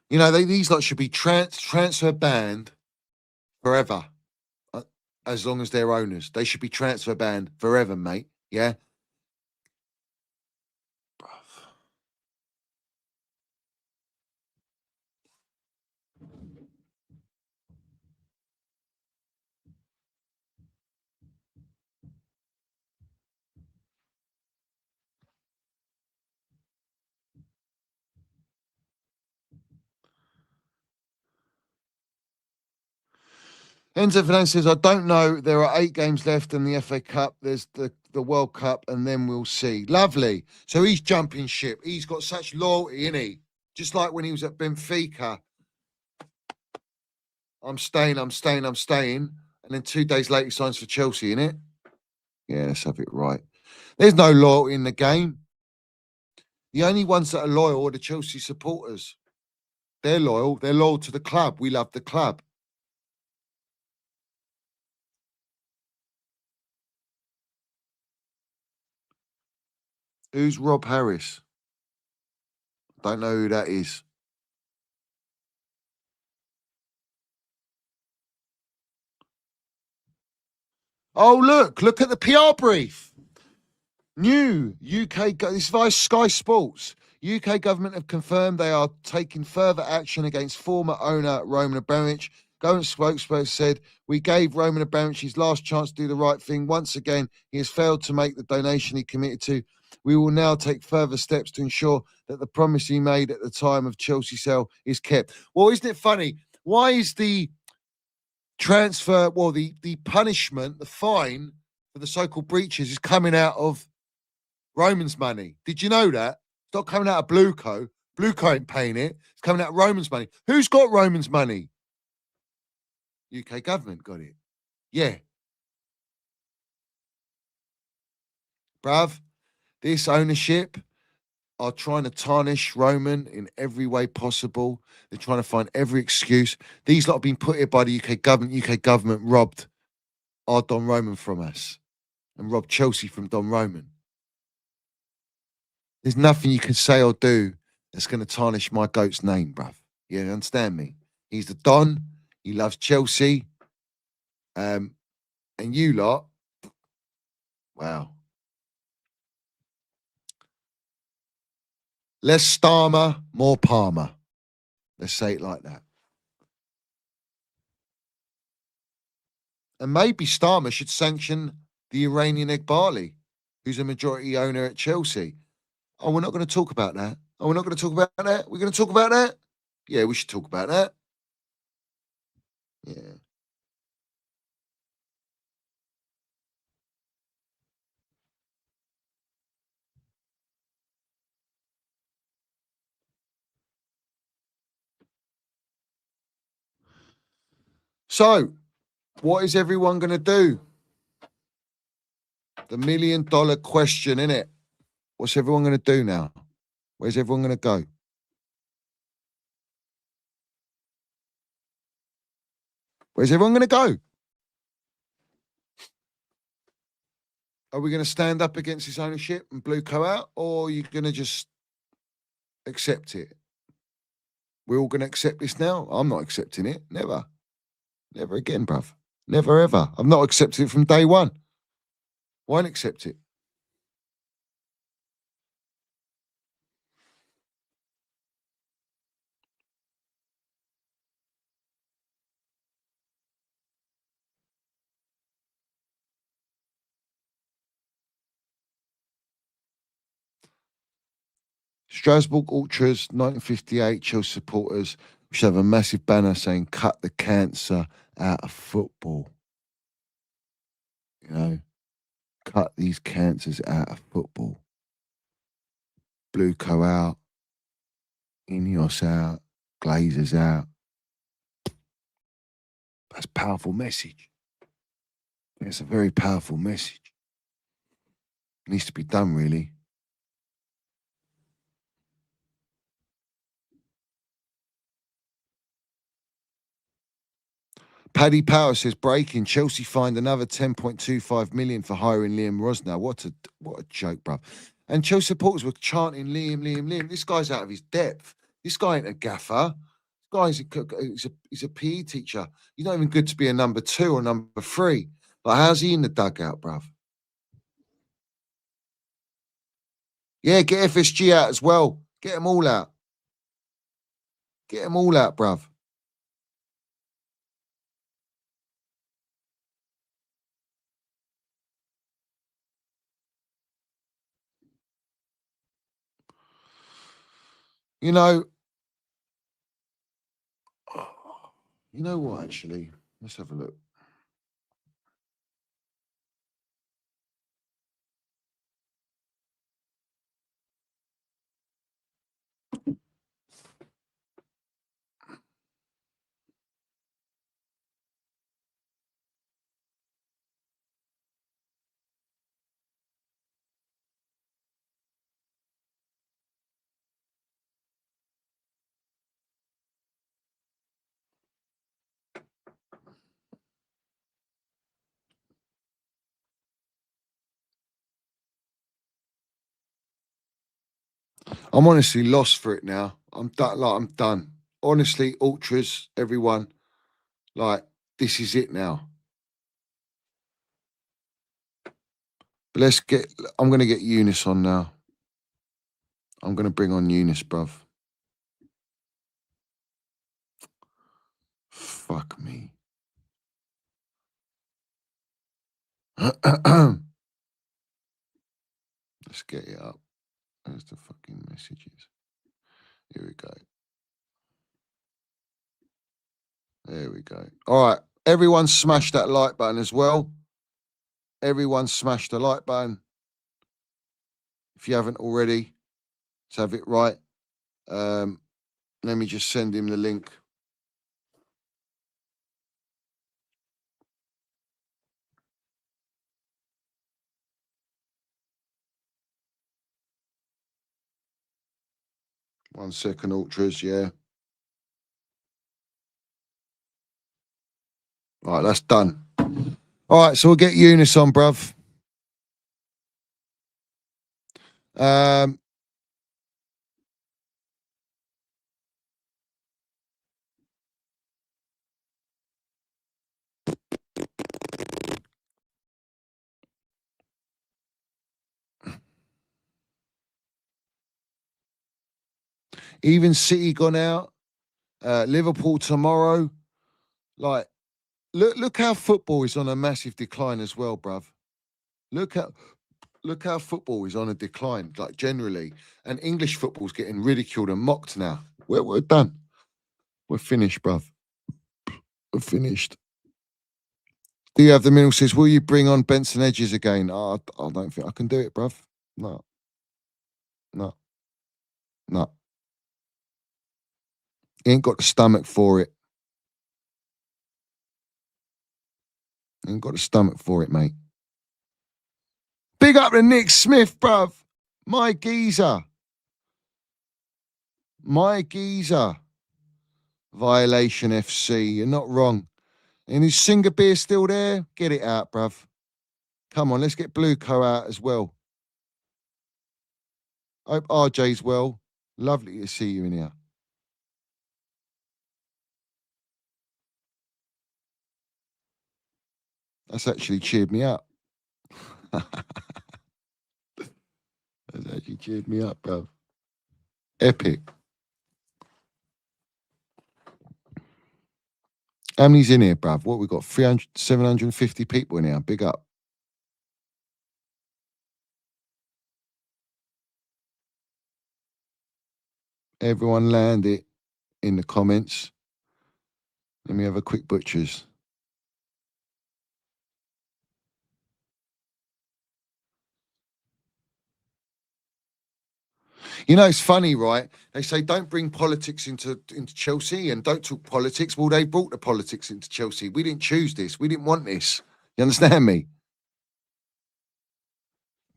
You know, these lot should be transfer banned forever, as long as they're owners. They should be transfer banned forever, mate. Yeah. Enzo Fernandez says, I don't know. There are 8 games left in the FA Cup. There's the World Cup, and then we'll see. Lovely. So he's jumping ship. He's got such loyalty, isn't he? Just like when he was at Benfica. I'm staying. And then 2 days later, he signs for Chelsea, innit? Yeah, let's have it right. There's no loyalty in the game. The only ones that are loyal are the Chelsea supporters. They're loyal. They're loyal to the club. We love the club. Who's Rob Harris? Don't know who that is. Oh, look at the PR brief. New UK, this is via Sky Sports. UK government have confirmed they are taking further action against former owner Roman Abramovich. Government spokesperson said, we gave Roman Abramovich his last chance to do the right thing. Once again, he has failed to make the donation he committed to. We will now take further steps to ensure that the promise he made at the time of Chelsea sale is kept. Well, isn't it funny? Why is the transfer, well, the punishment, the fine for the so-called breaches is coming out of Roman's money? Did you know that? It's not coming out of BLUECO. BLUECO ain't paying it. It's coming out of Roman's money. Who's got Roman's money? UK government got it. Yeah. Bruv, this ownership, are trying to tarnish Roman in every way possible. They're trying to find every excuse. These lot have been put here by the UK government. UK government robbed our Don Roman from us and robbed Chelsea from Don Roman. There's nothing you can say or do that's going to tarnish my goat's name, bruv. You understand me? He's the Don. He loves Chelsea. And you lot, wow. Less Starmer, more Palmer. Let's say it like that. And maybe Starmer should sanction the Iranian Eghbali, who's a majority owner at Chelsea. Oh, we're not going to talk about that. Oh, we're not going to talk about that. We're going to talk about that? Yeah, we should talk about that. Yeah. So, what is everyone going to do? The $1 million question, innit? What's everyone going to do now? Where's everyone going to go? Where's everyone going to go? Are we going to stand up against this ownership and BLUECO out, or are you going to just accept it? We're all going to accept this now? I'm not accepting it. Never. Never again, bruv. Never, ever. I've not accepted it from day one. Won't accept it. Strasbourg Ultras, 1958, Chelsea supporters, we should have a massive banner saying, cut the cancer out of football. You know, cut these cancers out of football. BLUECO out, Ineos out, Glazers out. That's a powerful message. It's a very powerful message. It needs to be done, really. Paddy Power says, breaking, Chelsea fined another 10.25 million for hiring Liam Rosner. What a joke, bruv. And Chelsea supporters were chanting Liam. This guy's out of his depth. This guy ain't a gaffer. This guy's he's a PE teacher. He's not even good to be a number 2 or number 3. Like, how's he in the dugout, bruv? Yeah, get FSG out as well. Get them all out. Get them all out, bruv. You know what, actually? Let's have a look. I'm honestly lost for it now. I'm done. Like, I'm done. Honestly, ultras, everyone, like, this is it now. But I'm going to get Eunice on now. I'm going to bring on Eunice, bruv. Fuck me. Let's get it up. There's the fucking messages. Here we go. There we go. All right. Everyone smash that like button as well. Everyone smash the like button. If you haven't already, let's have it right. Let me just send him the link. 1 second, ultras, yeah. All right, that's done. All right, so we'll get Eunice on, bruv. Even City gone out. Liverpool tomorrow. Like, look how football is on a massive decline as well, bruv. Look how football is on a decline, like generally, and English football's getting ridiculed and mocked now. We're done. We're finished, bruv. We're finished. Do you have the middle? Says, will you bring on Benson Edges again? I don't think I can do it, bruv. No. Ain't got the stomach for it. Ain't got the stomach for it, mate. Big up to Nick Smith, bruv. My geezer. Violation FC. You're not wrong. And is Singer Beer still there? Get it out, bruv. Come on, let's get BLUECO out as well. Hope RJ's well. Lovely to see you in here. That's actually cheered me up. That's actually cheered me up, bruv. Epic. How many's in here, bruv? What we got? 750 people in here. Big up. Everyone land it in the comments. Let me have a quick butchers. You know, it's funny, right? They say don't bring politics into Chelsea and don't talk politics. Well, they brought the politics into Chelsea. We didn't choose this. We didn't want this. You understand me?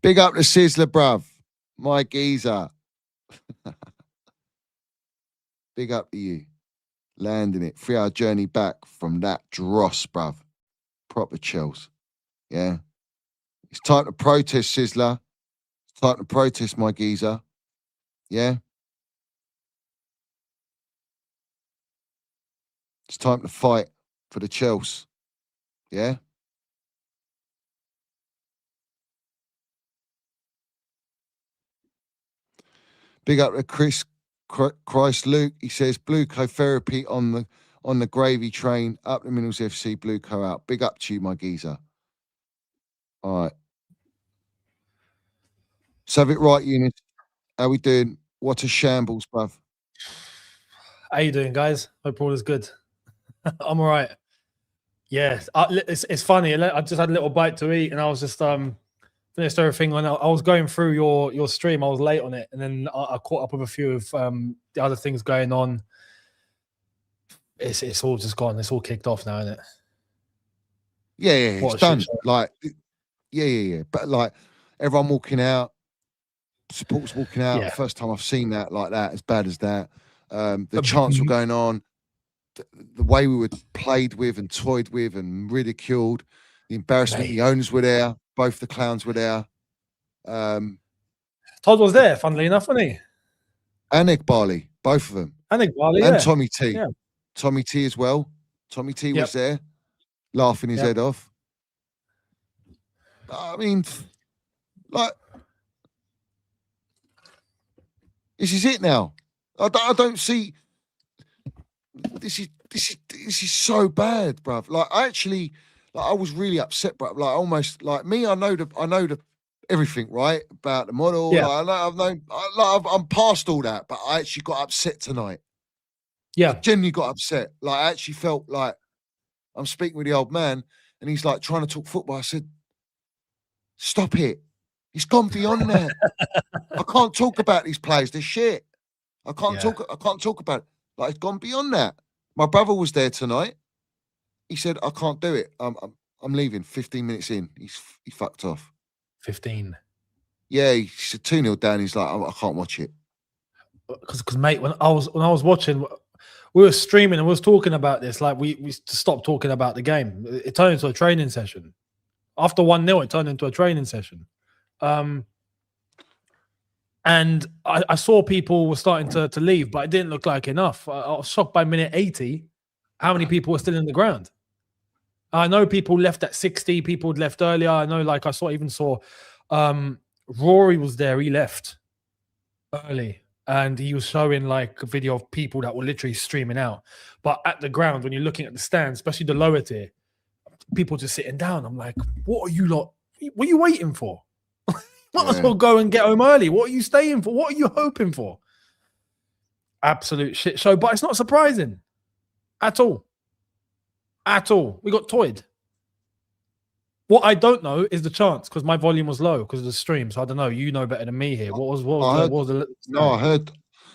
Big up the Sizzler, bruv. My geezer. Big up to you. Landing it. 3-hour journey back from that dross, bruv. Proper Chels. Yeah. It's time to protest, Sizzler. It's time to protest, my geezer. Yeah. It's time to fight for the Chels. Yeah. Big up to Chris Christ Luke. He says BLUECO therapy on the gravy train. Up the Minerals FC, BLUECO out. Big up to you, my geezer. All right. So have it right, Eunice. How we doing? What a shambles, bruv. How you doing, guys? Hope all is good. I'm all right. Yeah, it's funny. I just had a little bite to eat, and I was just finished everything. I was going through your stream. I was late on it, and then I caught up with a few of the other things going on. It's all just gone. It's all kicked off now, isn't it? Yeah, it's done. Like, yeah. But like, everyone walking out, supporters walking out. Yeah. First time I've seen that like that, as bad as that. The chants were going on. The way we were played with and toyed with and ridiculed. The embarrassment. The owners were there. Both the clowns were there. Todd was there, funnily enough, wasn't he? And Barley, both of them. And Barley, and yeah. Tommy T. Yeah. Tommy T as well. Tommy T was there, laughing his head off. I mean, like, this is it now. I don't see. This is so bad, bruv. Like, I was really upset, bruv. Like, almost like me. I know the everything, right, about the model. Yeah. Like, I'm past all that, but I actually got upset tonight. Yeah. I genuinely got upset. Like, I actually felt like I'm speaking with the old man, and he's like trying to talk football. I said, "Stop it! It's gone beyond that. I can't talk about these players. They're shit. I can't talk about it. Like, it's gone beyond that." My brother was there tonight. He said, "I can't do it. I'm leaving." 15 minutes in, he fucked off. 15. Yeah, he said 2-0 down. He's like, I can't watch it. because mate, when I was watching, we were streaming and we was talking about this. Like we stopped talking about the game. It turned into a training session. After 1-0, it turned into a training session. And I saw people were starting to leave, but it didn't look like enough. I was shocked by minute 80 how many people were still in the ground. I know people left at 60, people had left earlier. I know, like, I even saw Rory was there. He left early and he was showing like a video of people that were literally streaming out. But at the ground, when you're looking at the stands, especially the lower tier, people just sitting down. I'm like, what are you lot? What are you waiting for? Might as well go and get home early. What are you staying for? What are you hoping for? Absolute shit show. But it's not surprising at all. At all. We got toyed. What I don't know is the chance, because my volume was low because of the stream. So I don't know. You know better than me here. I heard.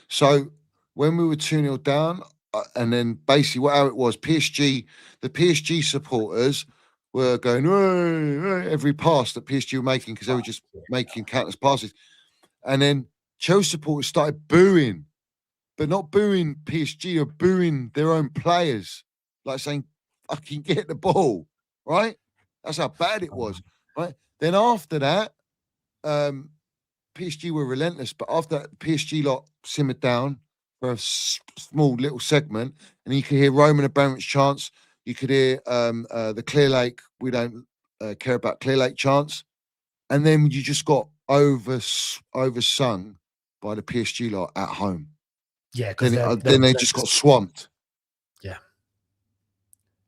So when we were 2-0 down, and then basically how it was, the PSG supporters were going every pass that PSG were making because they were just making countless passes. And then Chelsea supporters started booing, but not booing PSG, or booing their own players, like saying, fucking get the ball, right? That's how bad it was, right? Then after that, PSG were relentless, but after that, PSG lot simmered down for a small little segment, and you could hear Roman Abramovich chants. You could hear the Clear Lake, we don't care about Clear Lake chants. And then you just got oversung by the PSG lot at home. Yeah, because then they just got swamped. Yeah.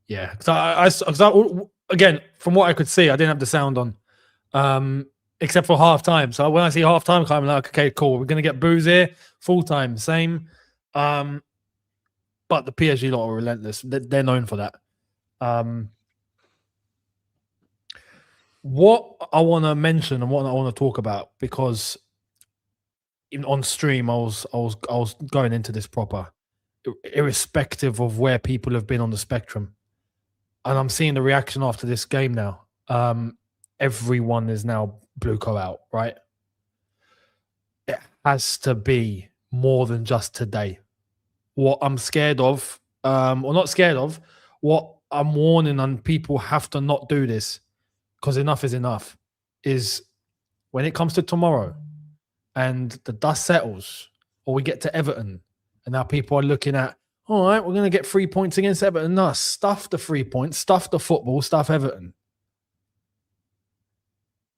Yeah. So again, from what I could see, I didn't have the sound on, except for half time. So when I see half time, I'm like, okay, cool. We're going to get booze here. Full time, same. But the PSG lot are relentless. They're known for that. What I want to mention and what I want to talk about, because on stream I was going into this proper, irrespective of where people have been on the spectrum, and I'm seeing the reaction after this game now. Everyone is now BLUECO out, right? It has to be more than just today. What I'm scared of, or not scared of, what I'm warning, and people have to not do this because enough is enough, is when it comes to tomorrow and the dust settles, or we get to Everton and now people are looking at, all right, we're going to get 3 points against Everton. No, stuff the 3 points, stuff the football, stuff Everton.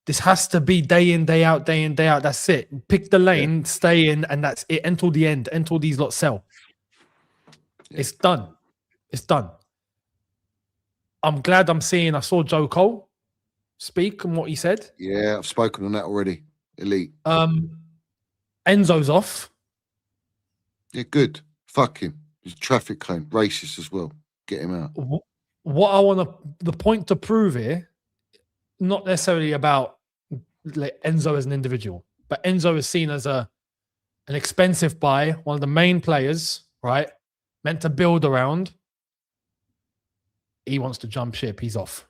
This has to be day in, day out, day in, day out. That's it. Pick the lane, stay in, and that's it until the end, until these lots sell. It's done. It's done. I'm glad I saw Joe Cole speak and what he said. Yeah, I've spoken on that already. Elite. Enzo's off. Yeah, good. Fuck him. He's a traffic cone. Racist as well. Get him out. What I want the point to prove here, not necessarily about like Enzo as an individual, but Enzo is seen as an expensive buy, one of the main players, right? Meant to build around. He wants to jump ship. He's off.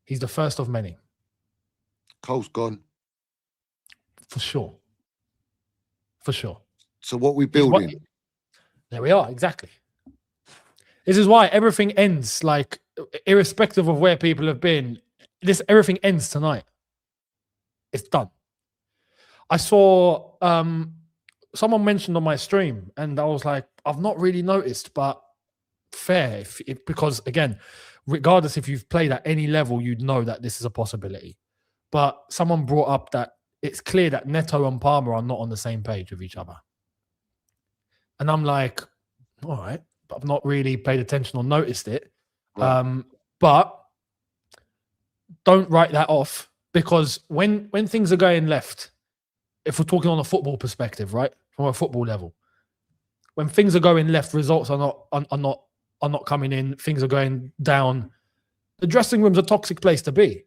He's the first of many. Cole's gone. For sure. For sure. So what we building? There we are. Exactly. This is why everything ends, like, irrespective of where people have been, everything ends tonight. It's done. I saw someone mentioned on my stream, and I was like, I've not really noticed, but fair. Because, again, regardless if you've played at any level, you'd know that this is a possibility. But someone brought up that it's clear that Neto and Palmer are not on the same page with each other. And I'm like, all right, but I've not really paid attention or noticed it. Right. But don't write that off, because when things are going left, if we're talking on a football perspective, right, from a football level, when things are going left, results are not coming in, things are going down. The dressing room's a toxic place to be.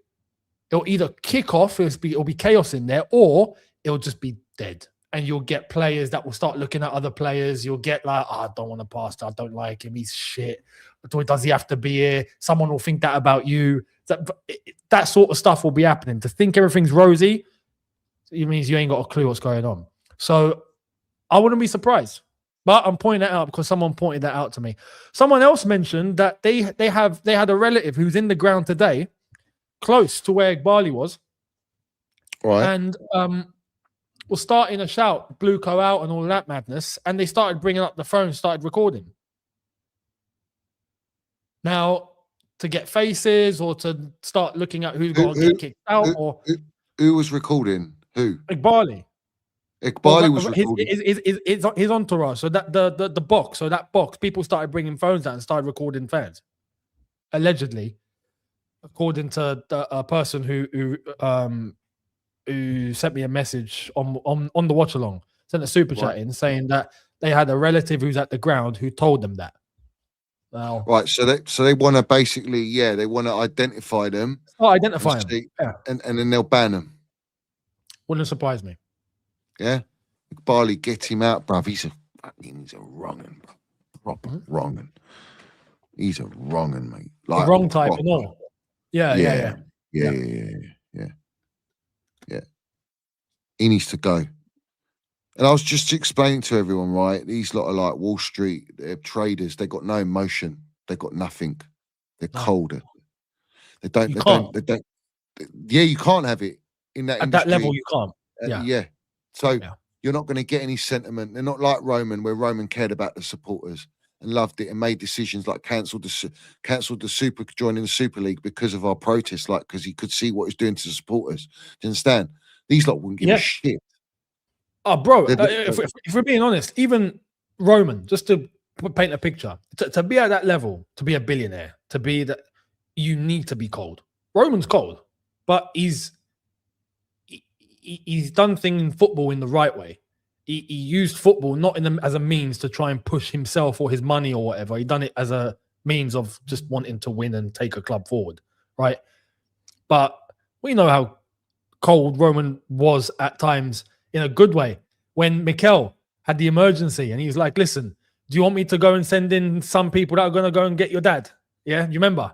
It'll either kick off, it'll be chaos in there, or it'll just be dead. And you'll get players that will start looking at other players. You'll get like, I don't want to pass. I don't like him. He's shit. Does he have to be here? Someone will think that about you. That sort of stuff will be happening. To think everything rosy, it means you ain't got a clue what's going on. So I wouldn't be surprised. But I'm pointing that out because someone pointed that out to me. Someone else mentioned that they had a relative who's in the ground today, close to where Igbali was, Right. and was starting to shout "BLUECO out" and all that madness, and they started bringing up the phone, started recording. Now, to get faces or to start looking at who's going to get kicked out, or who was recording? Who? Igbali. Igbali was recording. His entourage. So that the box. So that box, people started bringing phones out and started recording fans. Allegedly, according to a person who sent me a message on the watch along, sent a super chat in saying that they had a relative who's at the ground who told them that. Now, Right, so they want to basically, they want to identify them. Oh, identify them, and then they'll ban them. Wouldn't surprise me. Yeah, Barley, get him out, bruv. He's a wrong'un, bro. Proper wrong'un. He's a wrong'un, mate. Like the wrong type and all. Yeah. He needs to go. And I was just explaining to everyone, right? These lot are like Wall Street. They're traders. They got no emotion. They got nothing. They're cold. They don't. Yeah, you can't have it in that. At that level, you can't. So you're not going to get any sentiment. They're not like Roman, where Roman cared about the supporters and loved it and made decisions like cancelled the Super, joining the Super League because of our protests, like because he could see what he's doing to the supporters. Do you understand? These lot wouldn't give a shit. Oh, bro, if we're being honest, even Roman, just to paint a picture, to be at that level, to be a billionaire, to be that, you need to be cold. Roman's cold, but he's done things in football in the right way. He used football not as a means to try and push himself or his money or whatever. He done it as a means of just wanting to win and take a club forward, right? But we know how cold Roman was at times in a good way. When Mikel had the emergency and he was like, listen, do you want me to go and send in some people that are going to go and get your dad? Yeah, you remember?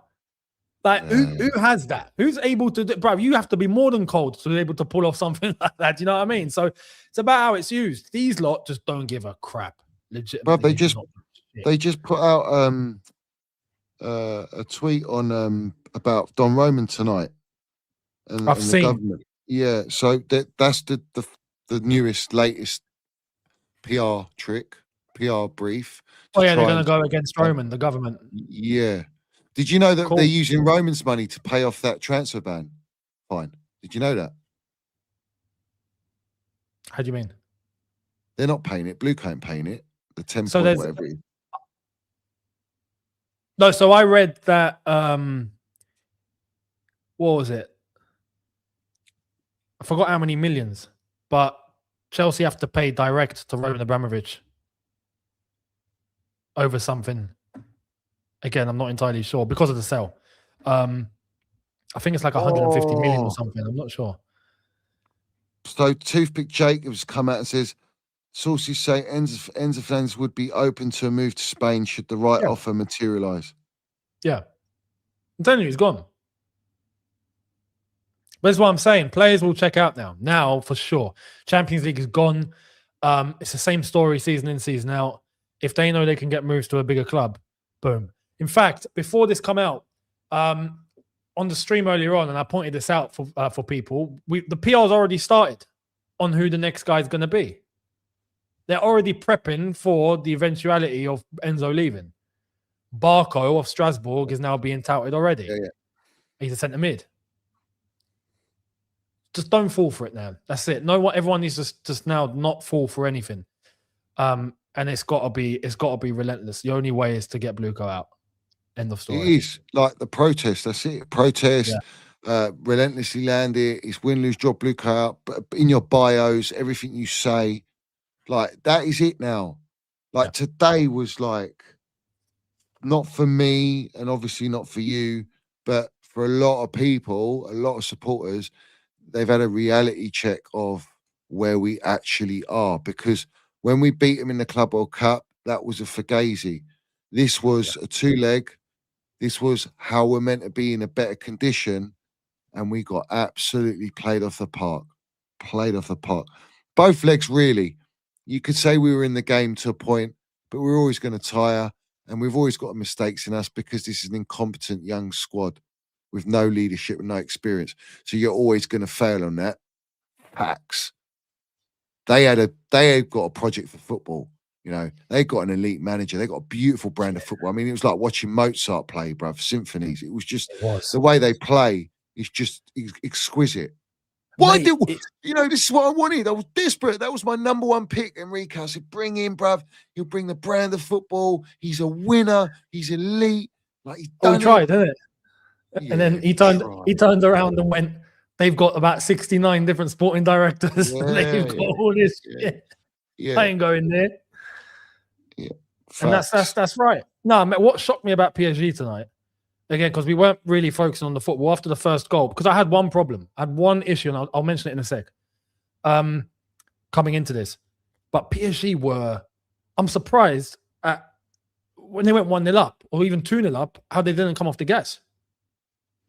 Like, who has that? Who's able to do, bro? You have to be more than cold to be able to pull off something like that. You know what I mean? So it's about how it's used. These lot just don't give a crap. Legitimately. Bro, they just put out a tweet on about Don Roman tonight. And, I've seen. The government. Yeah, so that's the newest, latest PR trick, PR brief. Oh yeah, they're going to go against Roman, the government. Yeah. Did you know that they're using Roman's money to pay off that transfer ban fine? Did you know that? How do you mean? They're not paying it. BLUECO ain't paying it. The 10 so point whatever it is. No, so I read that what was it? I forgot how many millions, but Chelsea have to pay direct to Roman Abramovich over something. Again, I'm not entirely sure because of the sale. I think it's like 150 million or something. I'm not sure. So Toothpick Jacobs come out and says, sources say Enzo fans would be open to a move to Spain should the right offer materialise. Yeah. I'm telling you, he's gone. But that's what I'm saying. Players will check out now. Now, for sure. Champions League is gone. It's the same story season in, season out. If they know they can get moves to a bigger club, boom. In fact, before this come out, on the stream earlier on, and I pointed this out for people, the PR's already started on who the next guy is going to be. They're already prepping for the eventuality of Enzo leaving. Barco of Strasbourg is now being touted already. Yeah. He's a centre mid. Just don't fall for it now. That's it. Everyone needs to just now not fall for anything. And it's got to be relentless. The only way is to get BLUECO out. End of story. It is like the protest. That's it. Protest. Relentlessly land it. It's win, lose, draw, BLUECO out. But in your bios, everything you say, like that is it now. Like today was like not for me, and obviously not for you, but for a lot of people, a lot of supporters, they've had a reality check of where we actually are. Because when we beat them in the Club World Cup, that was a fugazi. This was a two-leg. This was how we're meant to be in a better condition. And we got absolutely played off the park. Played off the park. Both legs, really. You could say we were in the game to a point, but we're always going to tire, and we've always got mistakes in us because this is an incompetent young squad with no leadership and no experience. So you're always going to fail on that. Packs. They had got a project for football. You know, they got an elite manager. They got a beautiful brand of football. I mean, it was like watching Mozart play, bruv, symphonies. It was just the way they play is just exquisite. Why did you know? This is what I wanted. I was desperate. That was my number one pick, Enrique. I said, "Bring him, bruv. He'll bring the brand of football. He's a winner. He's elite." Like he's done. He tried, didn't it? Yeah, and then he turned around and went, "They've got about 69 different sporting directors. Yeah, They've got all this shit. Yeah, I ain't going there." Yeah, and that's right. No, what shocked me about PSG tonight, again, because we weren't really focusing on the football after the first goal, because I had one problem. I had one issue, and I'll mention it in a sec. Coming into this. But PSG I'm surprised at when they went 1-0 up or even 2-0 up, how they didn't come off the gas.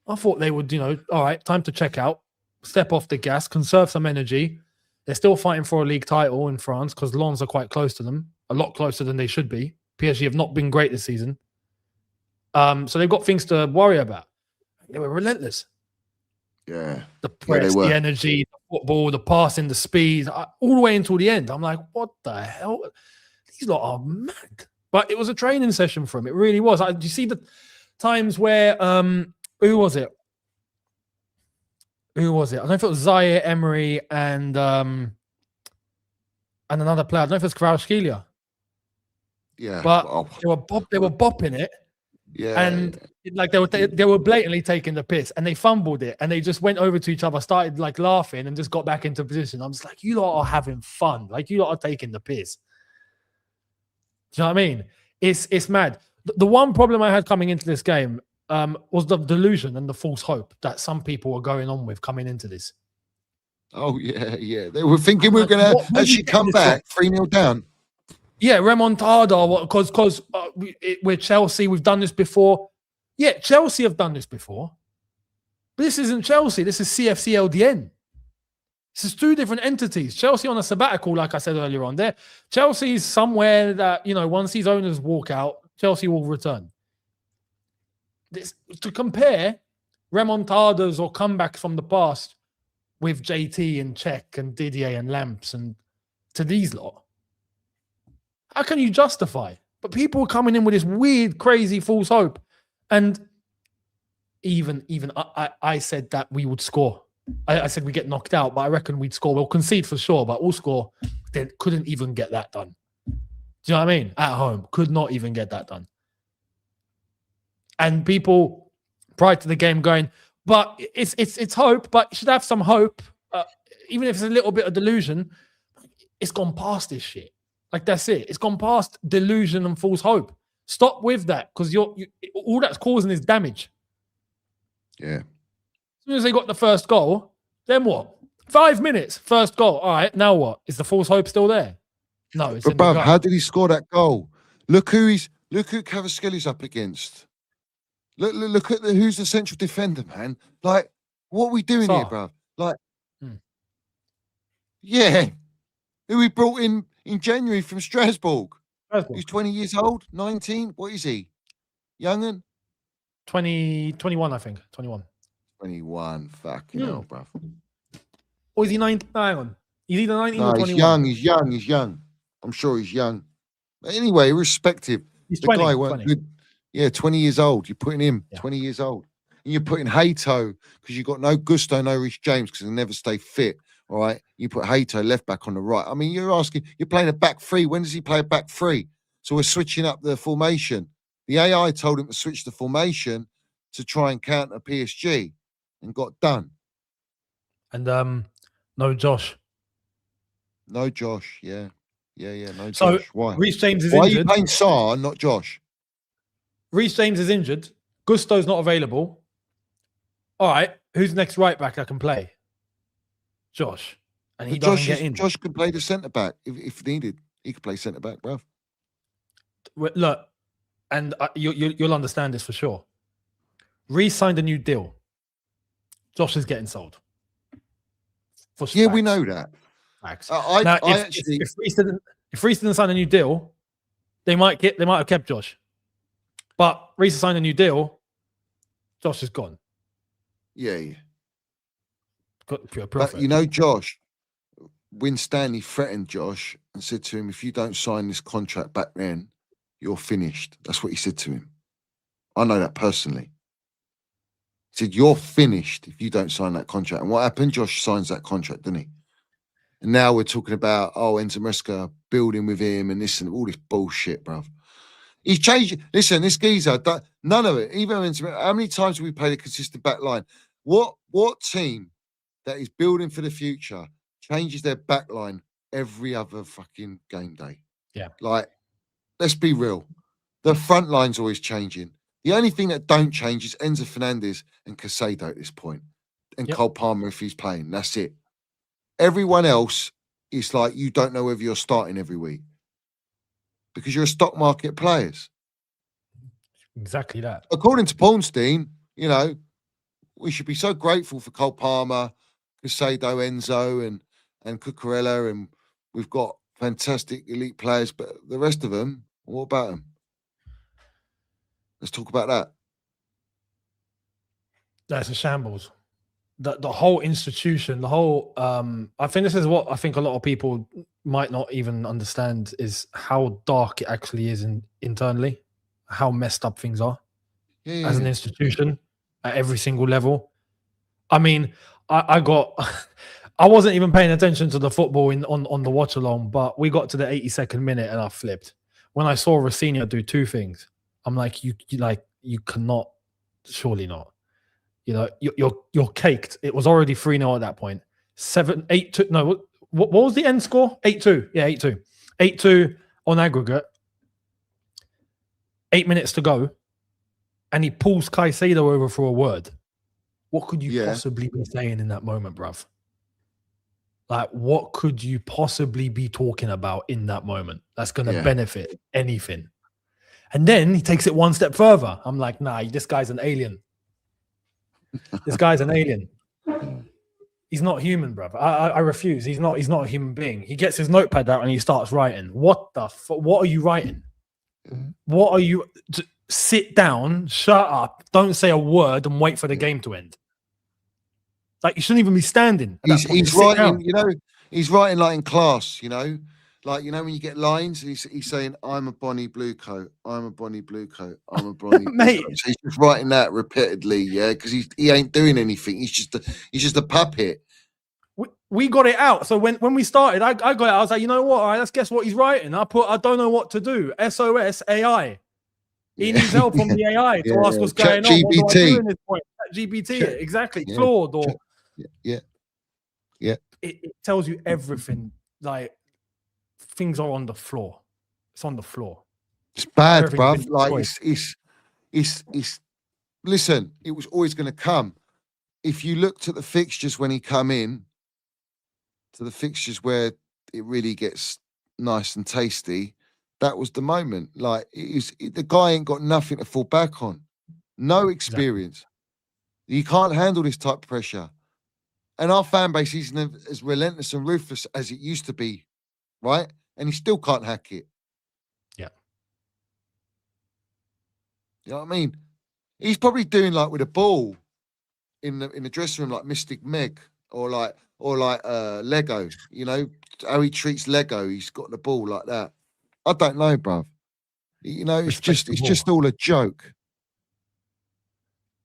I thought they would, all right, time to check out, step off the gas, conserve some energy. They're still fighting for a league title in France because Lens are quite close to them, a lot closer than they should be. PSG have not been great this season. So they've got things to worry about. They were relentless. Yeah. The press, the energy, the football, the passing, the speed, all the way until the end. I'm like, what the hell? These lot are mad. But it was a training session for them. It really was. Do you see the times where, who was it? I don't know if it was Zaire Emery and another player. I don't know if it was Kvaratskhelia. Yeah. But they were bopping it. Yeah. And like they were blatantly taking the piss, and they fumbled it, and they just went over to each other, started like laughing, and just got back into position. I'm just like, you lot are having fun. Like you lot are taking the piss. Do you know what I mean? It's mad. The one problem I had coming into this game was the delusion and the false hope that some people were going on with coming into this. Oh, yeah. They were thinking we were going to actually come back 3-0 down. Yeah, remontada, because we're Chelsea, we've done this before. Yeah, Chelsea have done this before. But this isn't Chelsea, this is CFC-LDN. This is two different entities. Chelsea on a sabbatical, like I said earlier on there. Chelsea's somewhere that, once these owners walk out, Chelsea will return. To compare remontadas or comebacks from the past with JT and Czech and Didier and Lamps and to these lot, how can you justify? But people are coming in with this weird, crazy false hope. And even I said that we would score. I said we get knocked out, but I reckon we'd score. We'll concede for sure, but we'll score. They couldn't even get that done. Do you know what I mean? At home, could not even get that done. And people prior to the game going, but it's hope, but you should have some hope. Even if it's a little bit of delusion, it's gone past this shit. Like, that's it. It's gone past delusion and false hope. Stop with that, because all that's causing is damage. Yeah. As soon as they got the first goal, then what? 5 minutes, first goal. All right, now what? Is the false hope still there? No. It's but bruv, how did he score that goal? Look who Kvaratskhelia up against. Look at who's the central defender, man. Like, what are we doing here, bruv? Like, yeah. Who we brought in January from Strasbourg. He's 20 years old, 19. What is he? Young'un? 21, I think. 21. 21. Fucking hell, bruv. Or is he 19? Hang on. He's either 19 or 21. He's young. I'm sure he's young. But anyway, irrespective. He's the 20. guy weren't good. Yeah, 20 years old. You're putting him 20 years old. And you're putting Hato, because you've got no Gusto, no Rich James, because he'll never stay fit. All right. You put Hato left back on the right. I mean, you're playing a back three. When does he play a back three? So we're switching up the formation. The AI told him to switch the formation to try and counter PSG, and got done. And no Josh. No Josh, yeah. No Josh. So why? Reece James is Why injured. are you playing Sarr, not Josh? Reece James is injured. Gusto's not available. All right, who's next right back that can play? Josh. And he doesn't get in. Josh can play the centre back if needed. He could play centre back, bruv. Look, and you'll understand this for sure. Reece signed a new deal. Josh is getting sold. Yeah, we know that. Facts. I Now, actually, if Reece didn't sign a new deal, they might have kept Josh. But Reece signed a new deal. Josh is gone. yeah. Got pure But profit. you know, Josh, when Stanley threatened Josh and said to him, if you don't sign this contract back then, you're finished. That's what he said to him. I know that personally. He said, you're finished if you don't sign that contract. And what happened? Josh signs that contract, didn't he? And now we're talking about, Enzo Maresca building with him and this and all this bullshit, bruv. He's changed. Listen, this geezer, none of it. Even how many times have we played a consistent back line? What team that is building for the future changes their back line every other fucking game day? Yeah. Like, let's be real. The front line's always changing. The only thing that don't change is Enzo Fernandez and Casado at this point. And Cole Palmer if he's playing. That's it. Everyone else is like, you don't know whether you're starting every week. Because you're a stock market players. Exactly that. According to Paulstein, you know, we should be so grateful for Cole Palmer, Casado, Enzo, and Cucurella, and we've got fantastic elite players, but the rest of them, what about them? Let's talk about that. That's a shambles. The whole institution, the whole I think this is what I think a lot of people might not even understand is how dark it actually is internally, how messed up things are as an institution at every single level. I mean, I wasn't even paying attention to the football on the watch along, but we got to the 82nd minute and I flipped. When I saw Rafinha do two things, I'm like, you cannot, surely not. You know, you're caked. It was already 3-0 at that point. 8-2. No, what was the end score? 8-2. Yeah, 8-2. 8-2 on aggregate. 8 minutes to go. And he pulls Caicedo over for a word. What could you possibly be saying in that moment, bruv? Like, what could you possibly be talking about in that moment that's going to benefit anything? And then he takes it one step further. I'm like, nah, this guy's an alien. This guy's an alien. He's not human, bruv. I refuse. He's not a human being. He gets his notepad out and he starts writing. What the fuck? What are you writing? What are you... Sit down, shut up, don't say a word and wait for the game to end. Like, you shouldn't even be standing. He's writing, you know, he's writing like in class, you know, like, you know, when you get lines, he's saying, I'm a Bonnie Blue Coat, I'm a Bonnie Blue Coat, I'm a Bonnie Mate. Blue Coat. So he's just writing that repeatedly, yeah, because he ain't doing anything. He's just a puppet. We got it out. So when we started, I got it. I was like, you know what? All right, let's guess what he's writing. I don't know what to do. SOS AI. He needs help from the AI to ask what's going on. What do I do in this point? GPT, exactly. Claude or It tells you everything. Like, things are on the floor. It's on the floor. It's bad, bruv. Like, it's. Listen, it was always going to come. If you looked at the fixtures when he come in, to the fixtures where it really gets nice and tasty, that was the moment. Like, the guy ain't got nothing to fall back on. No experience. Exactly. You can't handle this type of pressure. And our fan base isn't as relentless and ruthless as it used to be, right? And he still can't hack it. Yeah. You know what I mean? He's probably doing like with a ball in the dressing room, like Mystic Meg, or like Lego. You know how he treats Lego. He's got the ball like that. I don't know, bruv. You know, it's just all a joke.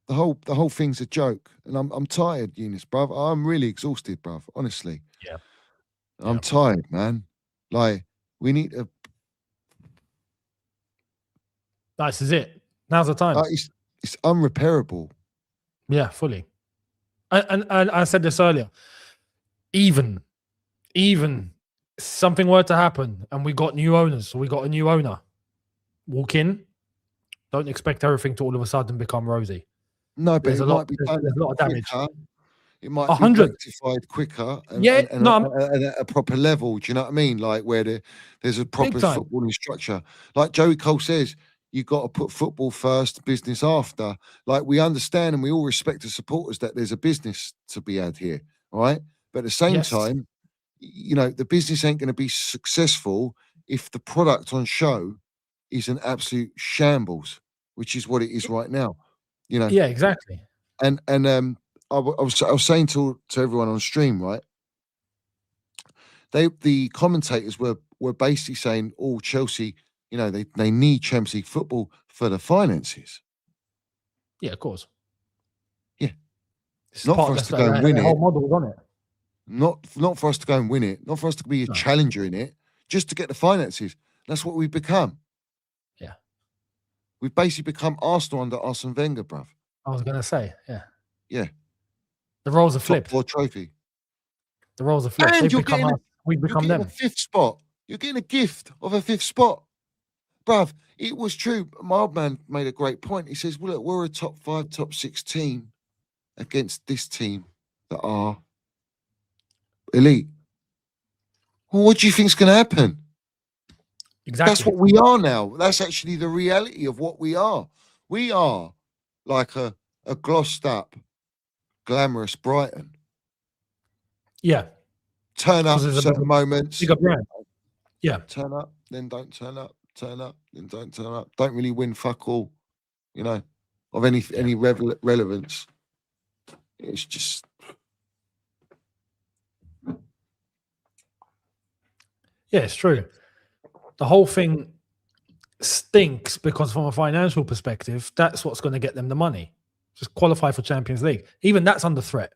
The whole thing's a joke, and I'm tired, Eunice, bruv. I'm really exhausted, bruv. Honestly, yeah. I'm tired, man. Like, we need to. This is it. Now's the time. It's unrepairable. Yeah, fully. And I said this earlier. Even something were to happen and we got new owners, so we got a new owner. Walk in, don't expect everything to all of a sudden become rosy. No, but there's a lot of damage. It might 100. be rectified quicker and, at a proper level. Do you know what I mean? Like, where there's a proper footballing structure. Like Joey Cole says, you got to put football first, business after. Like, we understand and we all respect the supporters that there's a business to be had here, all right? But at the same time, you know, the business ain't going to be successful if the product on show is an absolute shambles, which is what it is right now. You know. Yeah, exactly. And I was saying to everyone on stream, right? The commentators were basically saying, "Oh, Chelsea, you know, they need Champions League football for the finances." Yeah, of course. Yeah, not for us to go and win it. Whole model on it. Not for us to go and win it. Not for us to be a challenger in it. Just to get the finances. That's what we've become. Yeah, we've basically become Arsenal under Arsene Wenger, bruv. I was gonna say, yeah. The roles are flipped. Top 4 trophy. The roles are flipped. And We've become them. A 5th spot. You're getting a gift of a 5th spot. Bruv, it was true. My old man made a great point. He says, well, look, we're a top 5, top 6 team against this team that are elite. Well, what do you think's going to happen? Exactly. That's what we are now. That's actually the reality of what we are. We are like a glossed up, glamorous Brighton. Yeah. Turn up at certain moments. Bigger brand. Yeah. Turn up, then don't turn up. Turn up, then don't turn up. Don't really win fuck all, you know, of any relevance. It's just. Yeah, it's true. The whole thing stinks because from a financial perspective, that's what's going to get them the money. Just qualify for Champions League. Even that's under threat.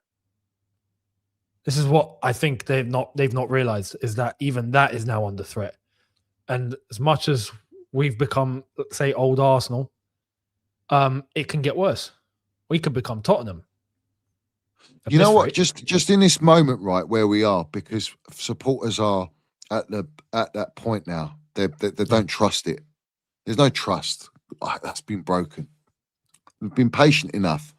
This is what I think they've not realized, is that even that is now under threat. And as much as we've become, let's say, old Arsenal, it can get worse. We could become Tottenham. You know what? Just in this moment, right, where we are, because supporters are at that point now. They don't trust it. There's no trust. That's been broken. We've been patient enough.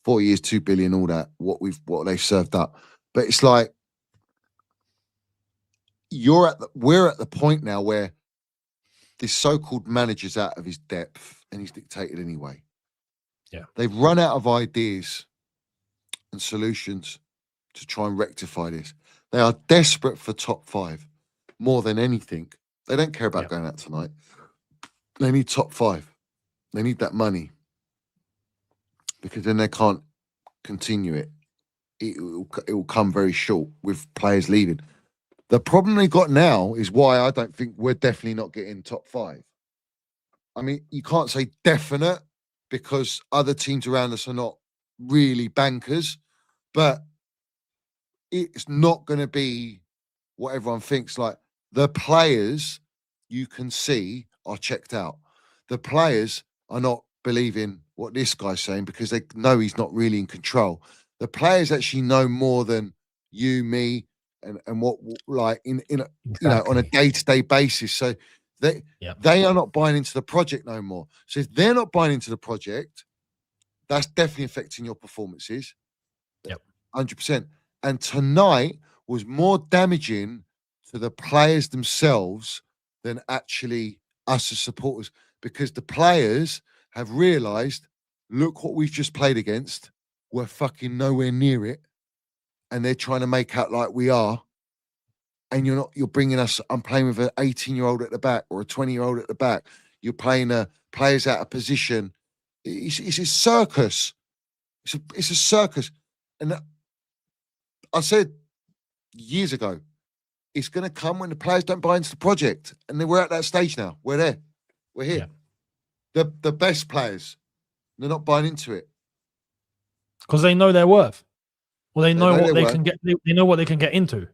4 years, 2 billion, all that. What they've served up. But it's like we're at the point now where this so-called manager's out of his depth and he's dictated anyway. Yeah. They've run out of ideas and solutions to try and rectify this. They are desperate for top 5 more than anything. They don't care about going out tonight. They need top 5. They need that money because then they can't continue it. It will come very short with players leaving. The problem they got now is why I don't think we're definitely not getting top 5. I mean, you can't say definite because other teams around us are not really bankers, but it's not going to be what everyone thinks. Like the players you can see are checked out. The players are not believing what this guy's saying because they know he's not really in control. The players actually know more than you, me, and what like in you know on a day-to-day basis. So they are not buying into the project no more. So if they're not buying into the project, that's definitely affecting your performances. 100%. And tonight was more damaging to the players themselves than actually us as supporters, because the players have realised, look what we've just played against. We're fucking nowhere near it. And they're trying to make out like we are. And you're bringing us, I'm playing with an 18-year-old at the back or a 20-year-old at the back. You're playing players out of position. It's a circus. It's a circus. And I said years ago, it's going to come when the players don't buy into the project. And then we're at that stage now. We're there. We're here. The best players, they're not buying into it. Because they know their worth. Well, they know what they can get. They know what they can get into.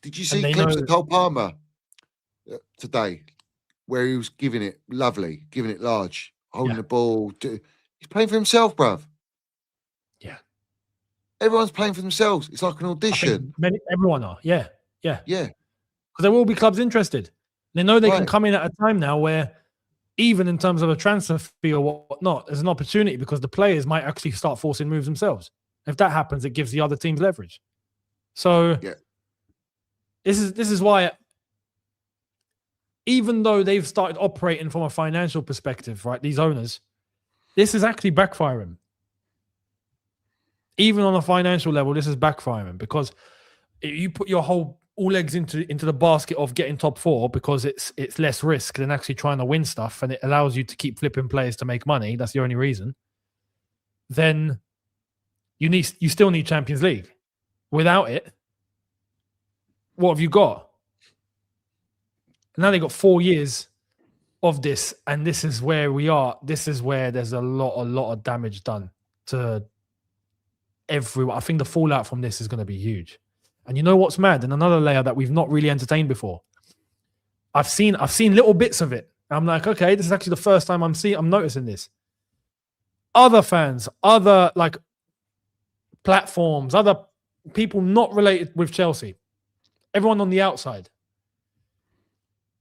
Did you see clips of Cole Palmer today, where he was giving it lovely, giving it large, holding the ball? He's playing for himself, bruv. Yeah. Everyone's playing for themselves. It's like an audition. Everyone are. Yeah. Yeah. Because there will be clubs interested. They know they can come in at a time now where, even in terms of a transfer fee or whatnot, there's an opportunity because the players might actually start forcing moves themselves. If that happens, it gives the other teams leverage. So this is why, even though they've started operating from a financial perspective, right, these owners, this is actually backfiring. Even on a financial level, this is backfiring because you put your whole all eggs into the basket of getting top 4 because it's less risk than actually trying to win stuff, and it allows you to keep flipping players to make money. That's the only reason. Then you still need Champions League. Without it, what have you got? Now they got 4 years of this, and this is where we are. This is where there's a lot of damage done to everyone. I think the fallout from this is going to be huge. And you know what's mad? And another layer that we've not really entertained before. I've seen little bits of it. I'm like, okay, this is actually the first time I'm noticing this. Other fans, other like platforms, other people not related with Chelsea, everyone on the outside,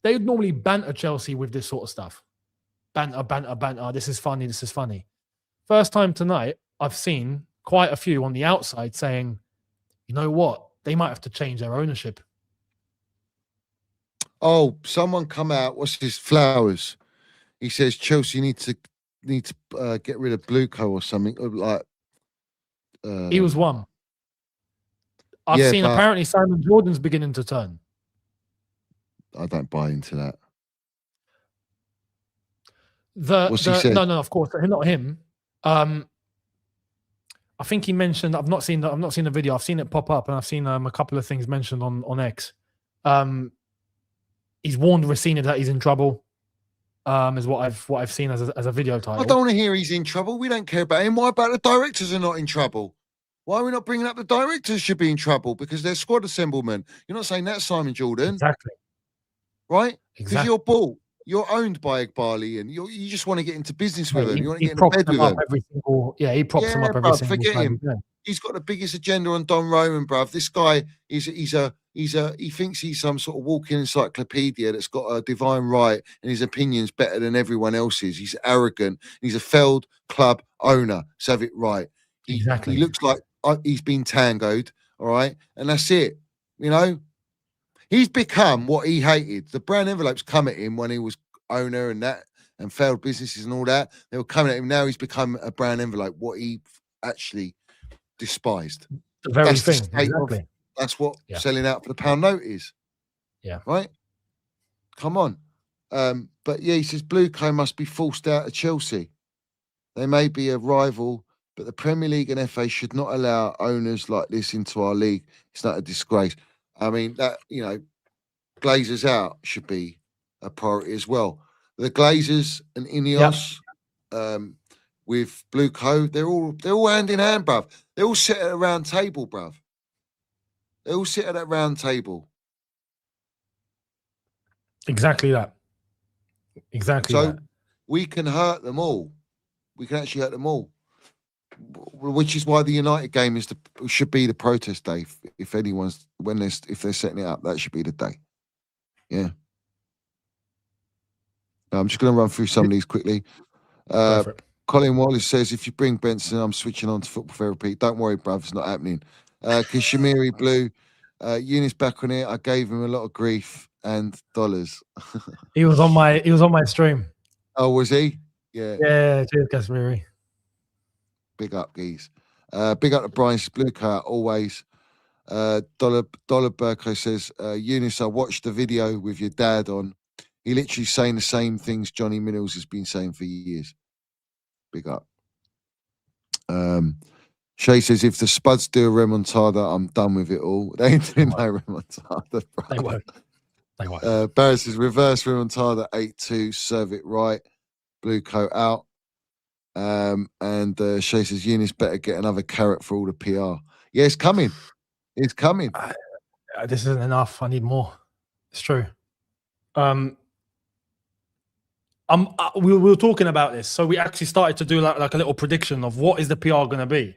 they would normally banter Chelsea with this sort of stuff. Banter. This is funny. First time tonight, I've seen quite a few on the outside saying, you know what? They might have to change their ownership. Oh, someone come out. What's his Flowers? He says Chelsea need to get rid of BLUECO or something. Like he was one. I've seen apparently Simon Jordan's beginning to turn. I don't buy into that. What's he said? No, of course not him. I think he mentioned. I've not seen the video. I've seen it pop up, and I've seen a couple of things mentioned on X. He's warned Racina that he's in trouble. Is what I've seen as a video title. I don't want to hear he's in trouble. We don't care about him. Why about the directors are not in trouble? Why are we not bringing up the directors should be in trouble because they're squad assemblement? You're not saying that, Simon Jordan. Exactly. Right? Because you're bought. You're owned by Igbali, and you just want to get into business with him. You want to get into bed with him. He props him up every single forget time. him. He's got the biggest agenda on Don Roman, bruv. This guy he thinks he's some sort of walking encyclopedia that's got a divine right and his opinion's better than everyone else's. He's arrogant. He's a failed club owner. So have it right. He looks like he's been tangoed, all right? And that's it. You know? He's become what he hated. The brown envelopes come at him when he was owner and that and failed businesses and all that. They were coming at him. Now he's become a brown envelope, what he actually despised. The very thing. Exactly. That's what selling out for the pound note is. Yeah. Right? Come on. But yeah, he says BLUECO must be forced out of Chelsea. They may be a rival, but the Premier League and FA should not allow owners like this into our league. It's not a disgrace. I mean, that, you know, Glazers out should be a priority as well. The Glazers and Ineos with BLUECO, they're all hand in hand, bruv. They all sit at a round table, bruv. They all sit at that round table. Exactly that. Exactly so that. We can hurt them all. We can actually hurt them all. Which is why the United game should be the protest day. If they're setting it up, that should be the day. Yeah. I'm just going to run through some of these quickly. Colin Wallace says, if you bring Benson, I'm switching on to football therapy. Don't worry, bruv, it's not happening. Kashmiri Blue, Eunice back on it. I gave him a lot of grief and dollars. He was on my stream. Oh, was he? Yeah. Yeah, cheers, Kashmiri. Big up, geez. Big up to Brian BLUECO always. Dollar Burko says, Eunice, I watched the video with your dad on. He literally saying the same things Johnny Minnels has been saying for years. Big up. Shay says, if the Spuds do a remontada, I'm done with it all. They ain't doing no remontada, bro. They won't. Barry says, reverse remontada 8-2, serve it right. BLUECO out. And Shay says, Eunice better get another carrot for all the PR. Yeah, it's coming. It's coming. This isn't enough. I need more. It's true. We were talking about this, so we actually started to do like a little prediction of what is the PR going to be.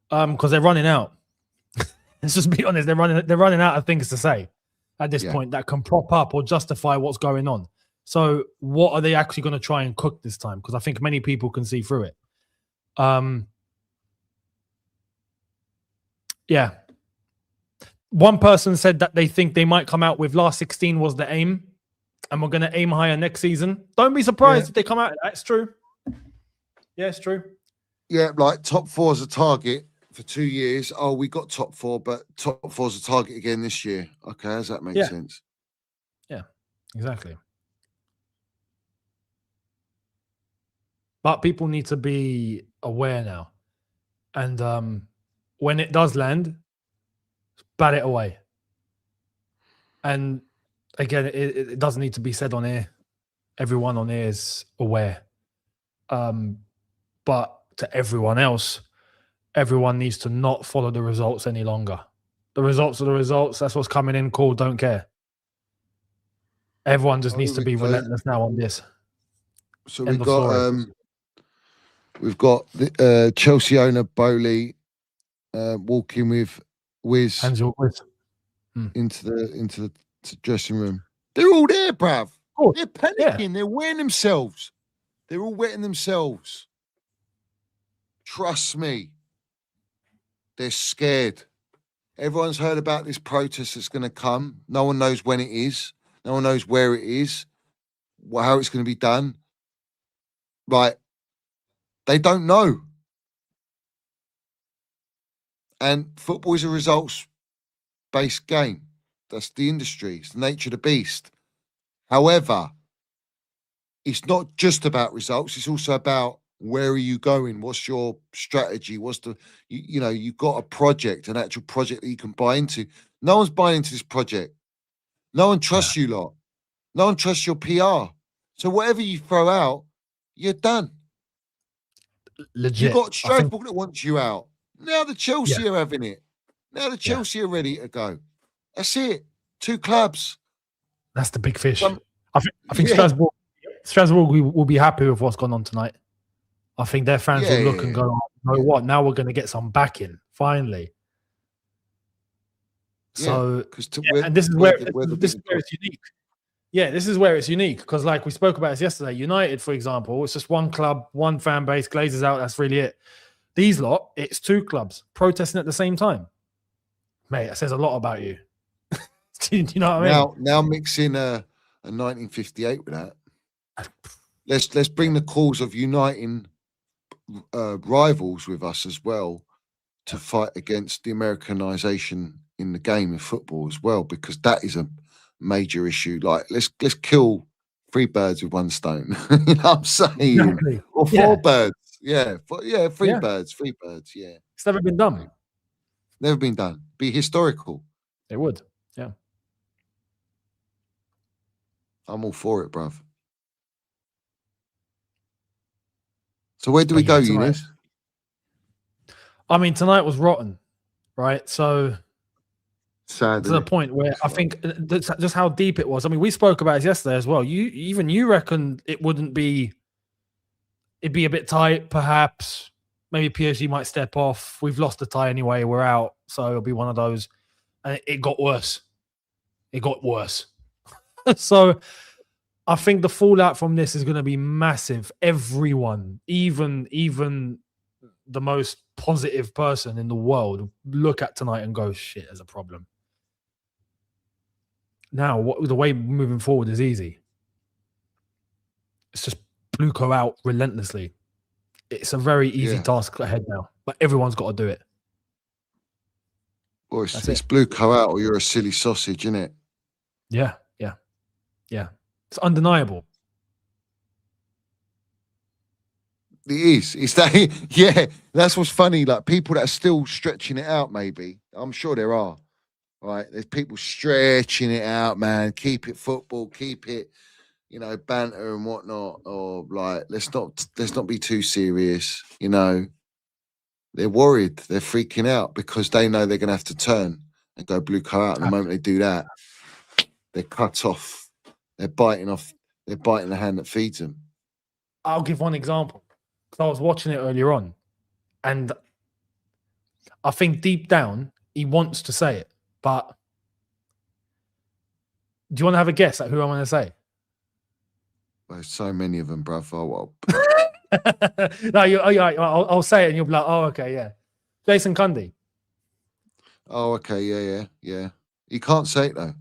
Because they're running out. Let's just be honest. They're running out of things to say at this point that can prop up or justify what's going on. So what are they actually going to try and cook this time? Because I think many people can see through it. Yeah. One person said that they think they might come out with last 16 was the aim, and we're going to aim higher next season. Don't be surprised if they come out. That's true. Yeah, it's true. Yeah, like top 4 is a target for 2 years. Oh, we got top 4, but top 4's a target again this year. Okay, does that make sense? Yeah, exactly. But people need to be aware now. And when it does land, bat it away. And again, it doesn't need to be said on air. Everyone on air is aware. But to everyone else, everyone needs to not follow the results any longer. The results are the results. That's what's coming in. Cool. Don't care. Everyone just needs to be relentless now on this. So we've got the Chelsea owner Bowley walking with Wiz into the dressing room. They're all there, bruv. Oh, they're panicking. They're wetting themselves. They're all wetting themselves. Trust me. They're scared. Everyone's heard about this protest that's going to come. No one knows when it is. No one knows where it is, how it's going to be done. Right. They don't know. And football is a results-based game. That's the industry. It's the nature of the beast. However, it's not just about results. It's also about where are you going? What's your strategy? What's the, you've got a project, an actual project that you can buy into. No one's buying into this project. No one trusts you lot. No one trusts your PR. So whatever you throw out, you're done. Legit. You've got Strasbourg that wants you out. Now the Chelsea are having it. Now the Chelsea are ready to go. That's it. 2 clubs. That's the big fish. I think Strasbourg will be happy with what's gone on tonight. I think their fans will look and go, oh, you know what? Now we're going to get some backing, finally. So, and this is where it's unique. Yeah, this is where it's unique because, like we spoke about this yesterday, United, for example, it's just one club, one fan base, Glazers out. That's really it. These lot, it's 2 clubs protesting at the same time. Mate, that says a lot about you. Do you know what I mean? Now mixing a 1958 with that. Let's bring the cause of uniting rivals with us as well to fight against the Americanization in the game of football as well, because that is a major issue. Like let's kill 3 birds with 1 stone. You know what I'm saying? Exactly. Or 4 birds. Yeah, 3 birds. 3 birds. Yeah, it's never been done. Never been done. Be historical. It would. Yeah. I'm all for it, bruv. So where do we go, Eunice? I mean, tonight was rotten, right? So sad to the point where I think just how deep it was. I mean, we spoke about it yesterday as well. You reckon it wouldn't be? It'd be a bit tight, perhaps. Maybe PSG might step off. We've lost the tie anyway. We're out, so it'll be one of those. And it got worse. It got worse. So I think the fallout from this is going to be massive. Everyone, even the most positive person in the world, look at tonight and go, shit, there's a problem. Now, the way moving forward is easy. It's just BLUECO out relentlessly. It's a very easy task ahead now, but everyone's got to do it. Well, it's BLUECO out or you're a silly sausage, isn't it? Yeah. It's undeniable. It is. It's that. Yeah, that's what's funny. Like people that are still stretching it out. Maybe I'm sure there are. Right, there's people stretching it out, man. Keep it football. Keep it, banter and whatnot. Or like, let's not be too serious. They're worried. They're freaking out because they know they're gonna have to turn and go BLUECO out. And the moment they do that, they're cut off. They're biting the hand that feeds them. I'll give one example. Because I was watching it earlier on. And I think deep down, he wants to say it. But do you want to have a guess at who I want to say? There's so many of them, bruv. Oh, well. No, I'll say it and you'll be like, oh, okay, yeah. Jason Cundy. Oh, okay, yeah. He can't say it, though.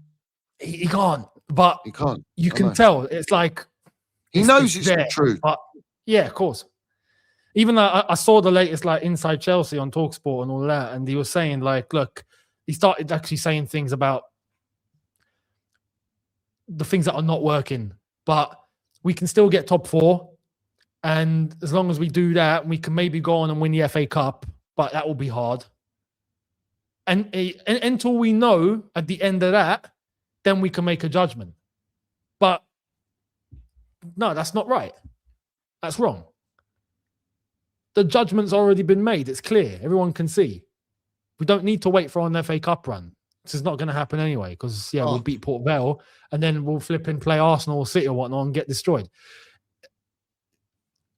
He can't. But he can't. You can tell. It's like he knows it's the truth. But yeah, of course. Even I saw the latest like Inside Chelsea on Talksport and all that, and he was saying like, look, he started actually saying things about the things that are not working, but we can still get top 4, and as long as we do that, we can maybe go on and win the FA Cup, but that will be hard. And until we know at the end of that, then we can make a judgment. But no, that's not right. That's wrong. The judgment's already been made. It's clear. Everyone can see. We don't need to wait for an FA Cup run. This is not going to happen anyway because, we'll beat Port Vale and then we'll flip and play Arsenal or City or whatnot and get destroyed.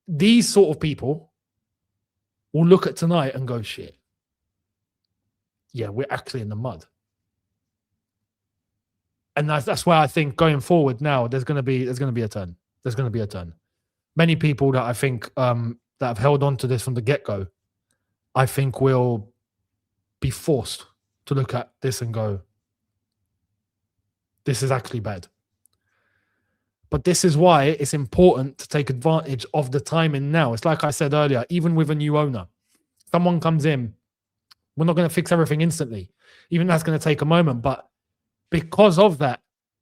These sort of people will look at tonight and go, shit. Yeah, we're actually in the mud. And that's why I think going forward now, there's going to be a turn. There's going to be a turn. Many people that I think that have held on to this from the get-go, I think will be forced to look at this and go, this is actually bad. But this is why it's important to take advantage of the timing now. It's like I said earlier, even with a new owner, someone comes in, we're not going to fix everything instantly. Even that's going to take a moment. But because of that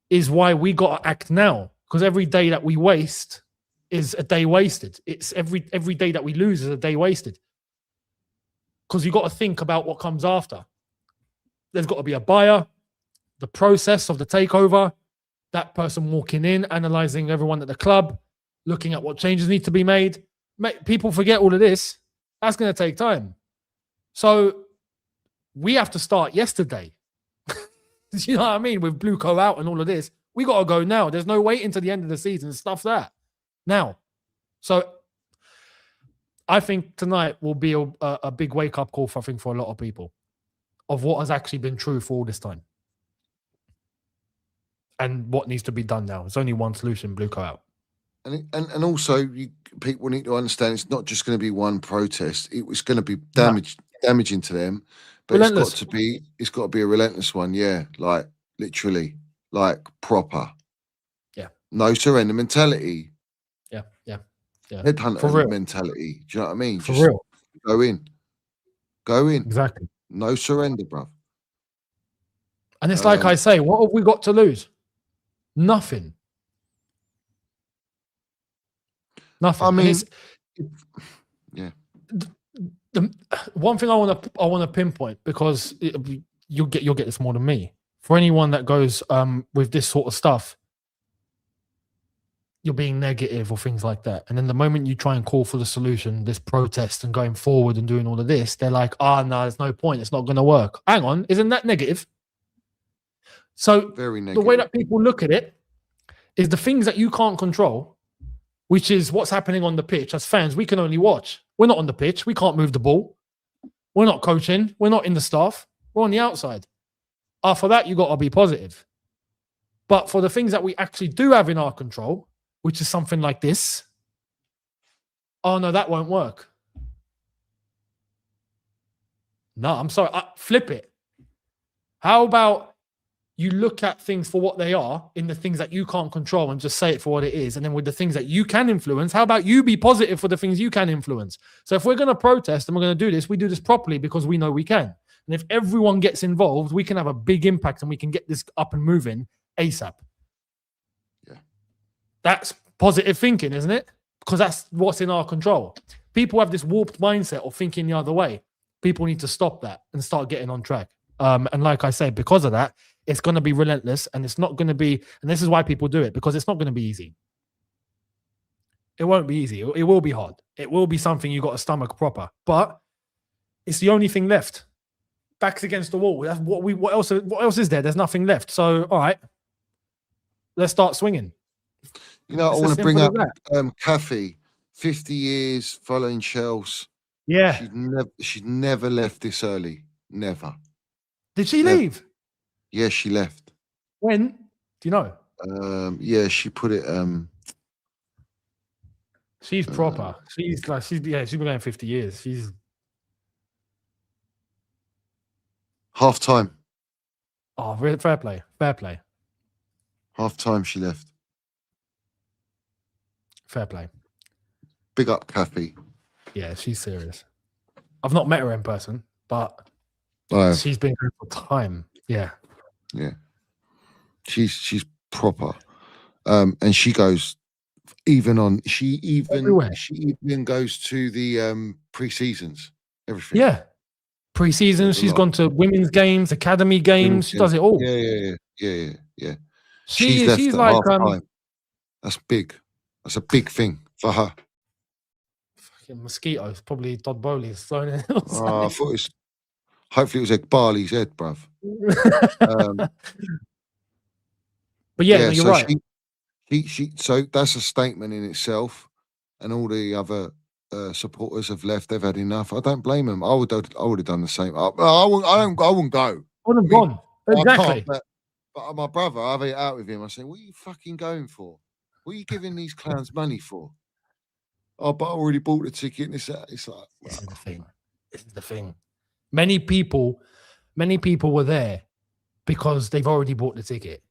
is why we got to act now. Because every day that we waste is a day wasted. It's every day that we lose is a day wasted. Because you've got to think about what comes after. There's got to be a buyer, the process of the takeover, that person walking in, analysing everyone at the club, looking at what changes need to be made. People forget all of this. That's going to take time. So we have to start yesterday. You know what I mean? With BLUECO out and all of this, we got to go now. There's no waiting to the end of the season. Stuff that now. So I think tonight will be a big wake-up call for a lot of people of what has actually been true for all this time and what needs to be done now. There's only one solution: BLUECO out. And also, people need to understand it's not just going to be one protest. It's going to be damaging to them. But Relentless. it's got to be a relentless one, like literally, like proper. Yeah. No surrender mentality. Yeah. Headhunter mentality. Do you know what I mean? For real. Go in. Exactly. No surrender, bruv. And it's like I say, what have we got to lose? Nothing. I mean, the one thing I want to pinpoint, because you'll get this more than me. For anyone that goes with this sort of stuff, you're being negative or things like that. And then the moment you try and call for the solution, this protest and going forward and doing all of this, they're like, no, there's no point. It's not going to work. Hang on. Isn't that negative? So very negative. The way that people look at it is the things that you can't control, which is what's happening on the pitch. As fans, we can only watch. We're not on the pitch. We can't move the ball. We're not coaching. We're not in the staff. We're on the outside. For that, you got to be positive. But for the things that we actually do have in our control, which is something like this, oh no, that won't work. No, I'm sorry. Flip it. How about you look at things for what they are in the things that you can't control and just say it for what it is. And then with the things that you can influence, how about you be positive for the things you can influence? So if we're going to protest and we're going to do this, we do this properly because we know we can. And if everyone gets involved, we can have a big impact and we can get this up and moving ASAP. Yeah. That's positive thinking, isn't it? Because that's what's in our control. People have this warped mindset of thinking the other way. People need to stop that and start getting on track. And like I say, because of that, it's going to be relentless, and it's not going to be, and this is why people do it, because it's not going to be easy. It won't be easy. It will be hard. It will be something you got to stomach proper, but it's the only thing left. Backs against the wall. That's what else is there? There's nothing left. So, all right, let's start swinging. You know, I want to bring up Kathy, 50 years following Chelsea. Yeah. She'd never left this early. Never. Did she leave? Yeah, she left. When? Do you know? Yeah, she put it. She's proper. She's been going 50 years. She's half time. Oh, really? Fair play. Fair play. Half time she left. Fair play. Big up, Kathy. Yeah, she's serious. I've not met her in person, but she's been going for time. Yeah. Yeah. She's proper. And she goes she even goes to the pre-seasons, everything. Yeah. Pre-season, she's gone to women's games, academy games, she does it all. Yeah. She's left at like half-time. That's big. That's a big thing for her. Fucking mosquitoes, probably Todd Bowley's thrown in. I thought hopefully it was Barley's head, bruv. But yeah, no, you're so right. So that's a statement in itself, and all the other supporters have left. They've had enough. I don't blame them. I would have done the same. I wouldn't go. Wouldn't have gone. Exactly. But my brother, I've ate out with him. I say, what are you fucking going for? What are you giving these clowns money for? Oh, but I already bought the ticket. And it's like, this is the thing. This is the thing. Many people were there because they've already bought the ticket.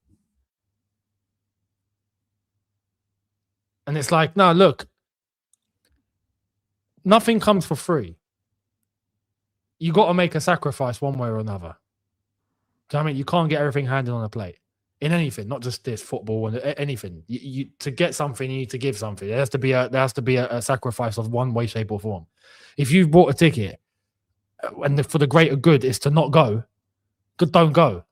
And it's like, no, look, nothing comes for free. You got to make a sacrifice one way or another. Do you know what I mean? You can't get everything handed on a plate in anything, not just this football and anything. You to get something, you need to give something. There has to be a sacrifice of one way, shape, or form. If you've bought a ticket and for the greater good is to not go, don't go.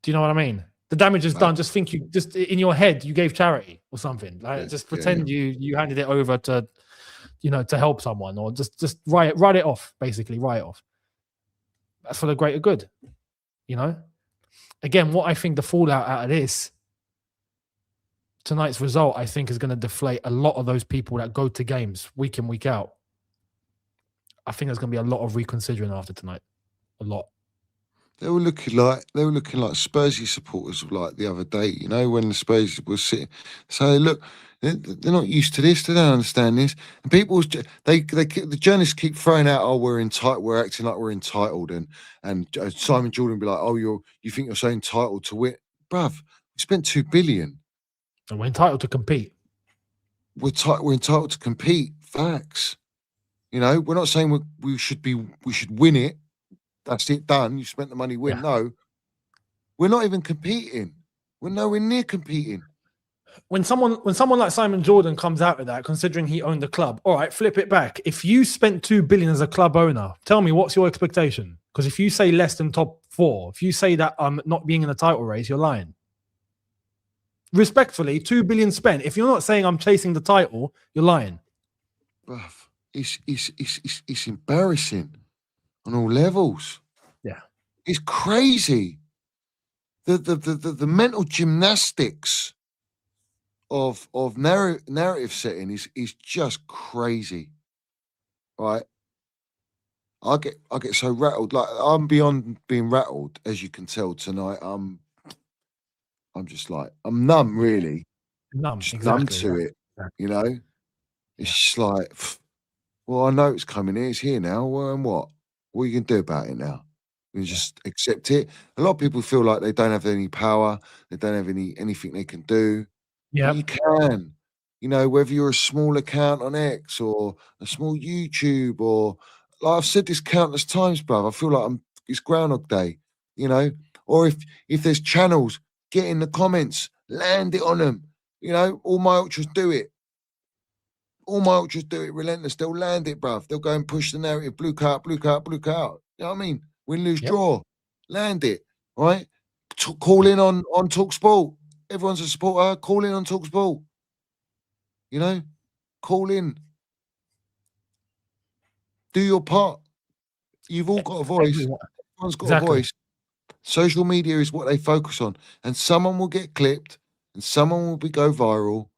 Do you know what I mean? The damage is done. Just think just in your head you gave charity or something. Like just pretend you handed it over to, to help someone, or just write it off. Basically, write it off. That's for the greater good. Again, what I think the fallout out of this tonight's result, I think, is going to deflate a lot of those people that go to games week in, week out. I think there's going to be a lot of reconsidering after tonight. A lot. They were looking like Spursy supporters like the other day, when the Spurs were sitting. So look, they're not used to this. They don't understand this. And people, the journalists keep throwing out, "Oh, we're acting like we're entitled," and Simon Jordan be like, "Oh, you think you're so entitled to win, bruv? We spent $2 billion, and we're entitled to compete. We're entitled to compete. Facts. We're not saying we should win it. That's it, done. You spent the money, win. Yeah. No, we're not even competing. We're nowhere near competing. When someone like Simon Jordan comes out with that, considering he owned the club, all right, flip it back. If you spent $2 billion as a club owner, tell me what's your expectation? Because if you say less than top 4, if you say that I'm not being in the title race, you're lying. Respectfully, $2 billion spent. If you're not saying I'm chasing the title, you're lying. Bruv, it's embarrassing. On all levels. Yeah. It's crazy. The mental gymnastics of narrative setting is just crazy. Right? I get so rattled. Like, I'm beyond being rattled, as you can tell tonight. I'm just like, I'm numb, really. Numb to it. It's just like, well, I know it's coming here, it's here now. Well, and what? What are you going to do about it now? You just accept it. A lot of people feel like they don't have any power. They don't have anything they can do. Yeah, you can. Whether you're a small account on X or a small YouTube, or like I've said this countless times, bruv. I feel like it's Groundhog Day. Or if there's channels, get in the comments, land it on them. All my ultras do it. All my ultras do it. Relentless. They'll land it, bruv. They'll go and push the narrative. Blue card. You know what I mean? Win, lose, draw. Land it. Right? Call in on TalkSport. Everyone's a supporter. Call in on TalkSport. Call in. Do your part. You've all got a voice. Everyone's got a voice. Social media is what they focus on. And someone will get clipped and someone will go viral.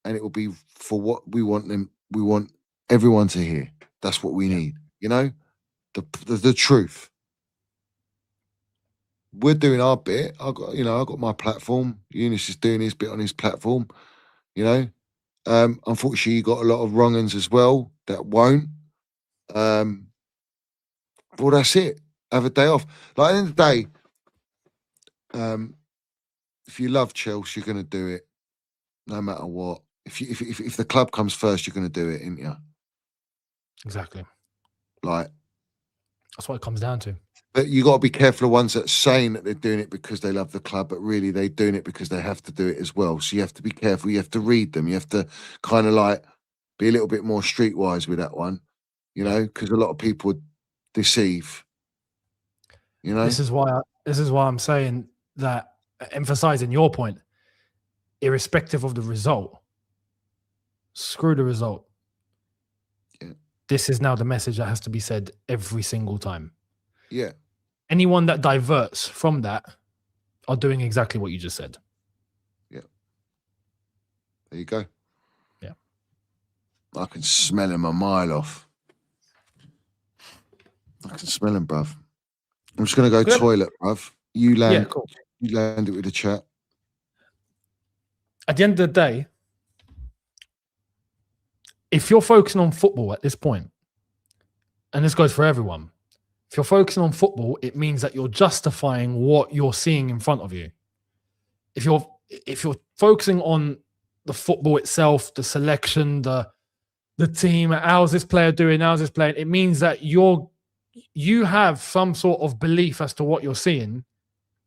And it will be for what we want them. We want everyone to hear. That's what we need. The truth. We're doing our bit. I got my platform. Eunice is doing his bit on his platform. Unfortunately, you got a lot of wrong uns as well that won't. Well, that's it. Have a day off. Like, at the end of the day, if you love Chelsea, you're going to do it, no matter what. If the club comes first, you're going to do it, ain't you? Exactly. Like, That's what it comes down to. but you got to be careful of ones that are saying that they're doing it because they love the club, but really they're doing it because they have to do it as well. So you have to be careful. You have to read them. You have to kind of like be a little bit more streetwise with that one, you know, because a lot of people deceive. You know, This is why I'm saying that, emphasizing your point, irrespective of the result, screw the result. Yeah. This is now the message that has to be said every single time. Yeah. Anyone that diverts from that are doing exactly what you just said. Yeah. There you go. Yeah. I can smell him a mile off. I can smell him, bruv. I'm just going to go Good. toilet, bruv. You land, Yeah, cool. You land it with the chat. At the end of the day, if you're focusing on football at this point, and this goes for everyone, if you're focusing on football, it means that you're justifying what you're seeing in front of you. If you're focusing on the football itself, the selection, the team, how's this player doing, how's this playing, it means that you have some sort of belief as to what you're seeing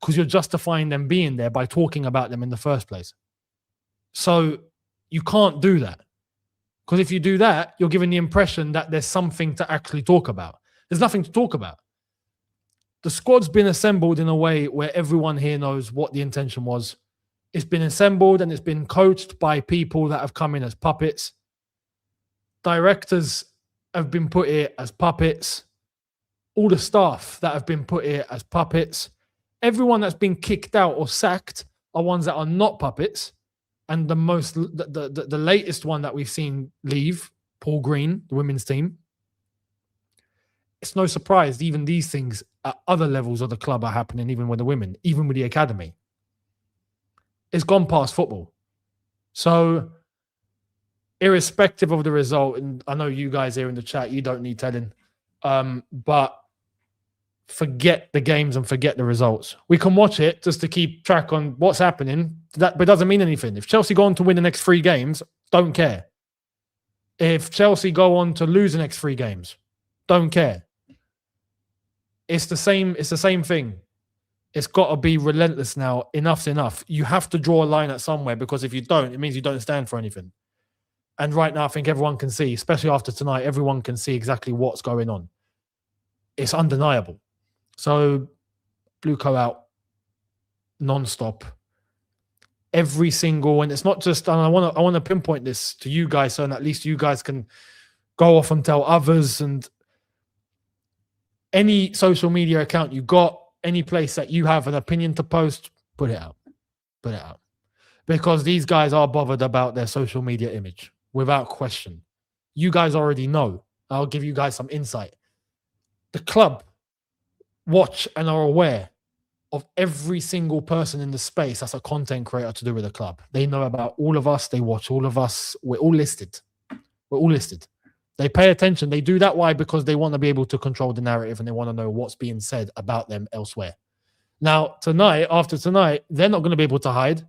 because you're justifying them being there by talking about them in the first place. So you can't do that. Because if you do that, you're giving the impression that there's something to actually talk about. There's nothing to talk about. The squad's been assembled in a way where everyone here knows what the intention was. It's been assembled and it's been coached by people that have come in as puppets. Directors have been put here as puppets. All the staff that have been put here as puppets. Everyone that's been kicked out or sacked are ones that are not puppets. And the latest one that we've seen leave, Paul Green, the women's team. It's no surprise even these things at other levels of the club are happening, even with the women, even with the academy. It's gone past football. So, irrespective of the result, and I know you guys here in the chat, you don't need telling, but forget the games and forget the results. We can watch it just to keep track on what's happening, but it doesn't mean anything. If Chelsea go on to win the next 3 games, don't care. If Chelsea go on to lose the next 3 games, don't care. It's the same thing. It's got to be relentless now. Enough's enough. You have to draw a line at somewhere, because if you don't, it means you don't stand for anything. And right now, I think everyone can see, especially after tonight, everyone can see exactly what's going on. It's undeniable. So, BLUECO out non-stop. Every single, and it's not just, and I want to pinpoint this to you guys so at least you guys can go off and tell others, and any social media account you got, any place that you have an opinion to post, put it out. Put it out. Because these guys are bothered about their social media image, without question. You guys already know. I'll give you guys some insight. The club watch and are aware of every single person in the space that's a content creator to do with the club. They know about all of us. They watch all of us. We're all listed. We're all listed. They pay attention. They do that. Why? Because they want to be able to control the narrative and they want to know what's being said about them elsewhere. Now, tonight, after tonight, they're not going to be able to hide.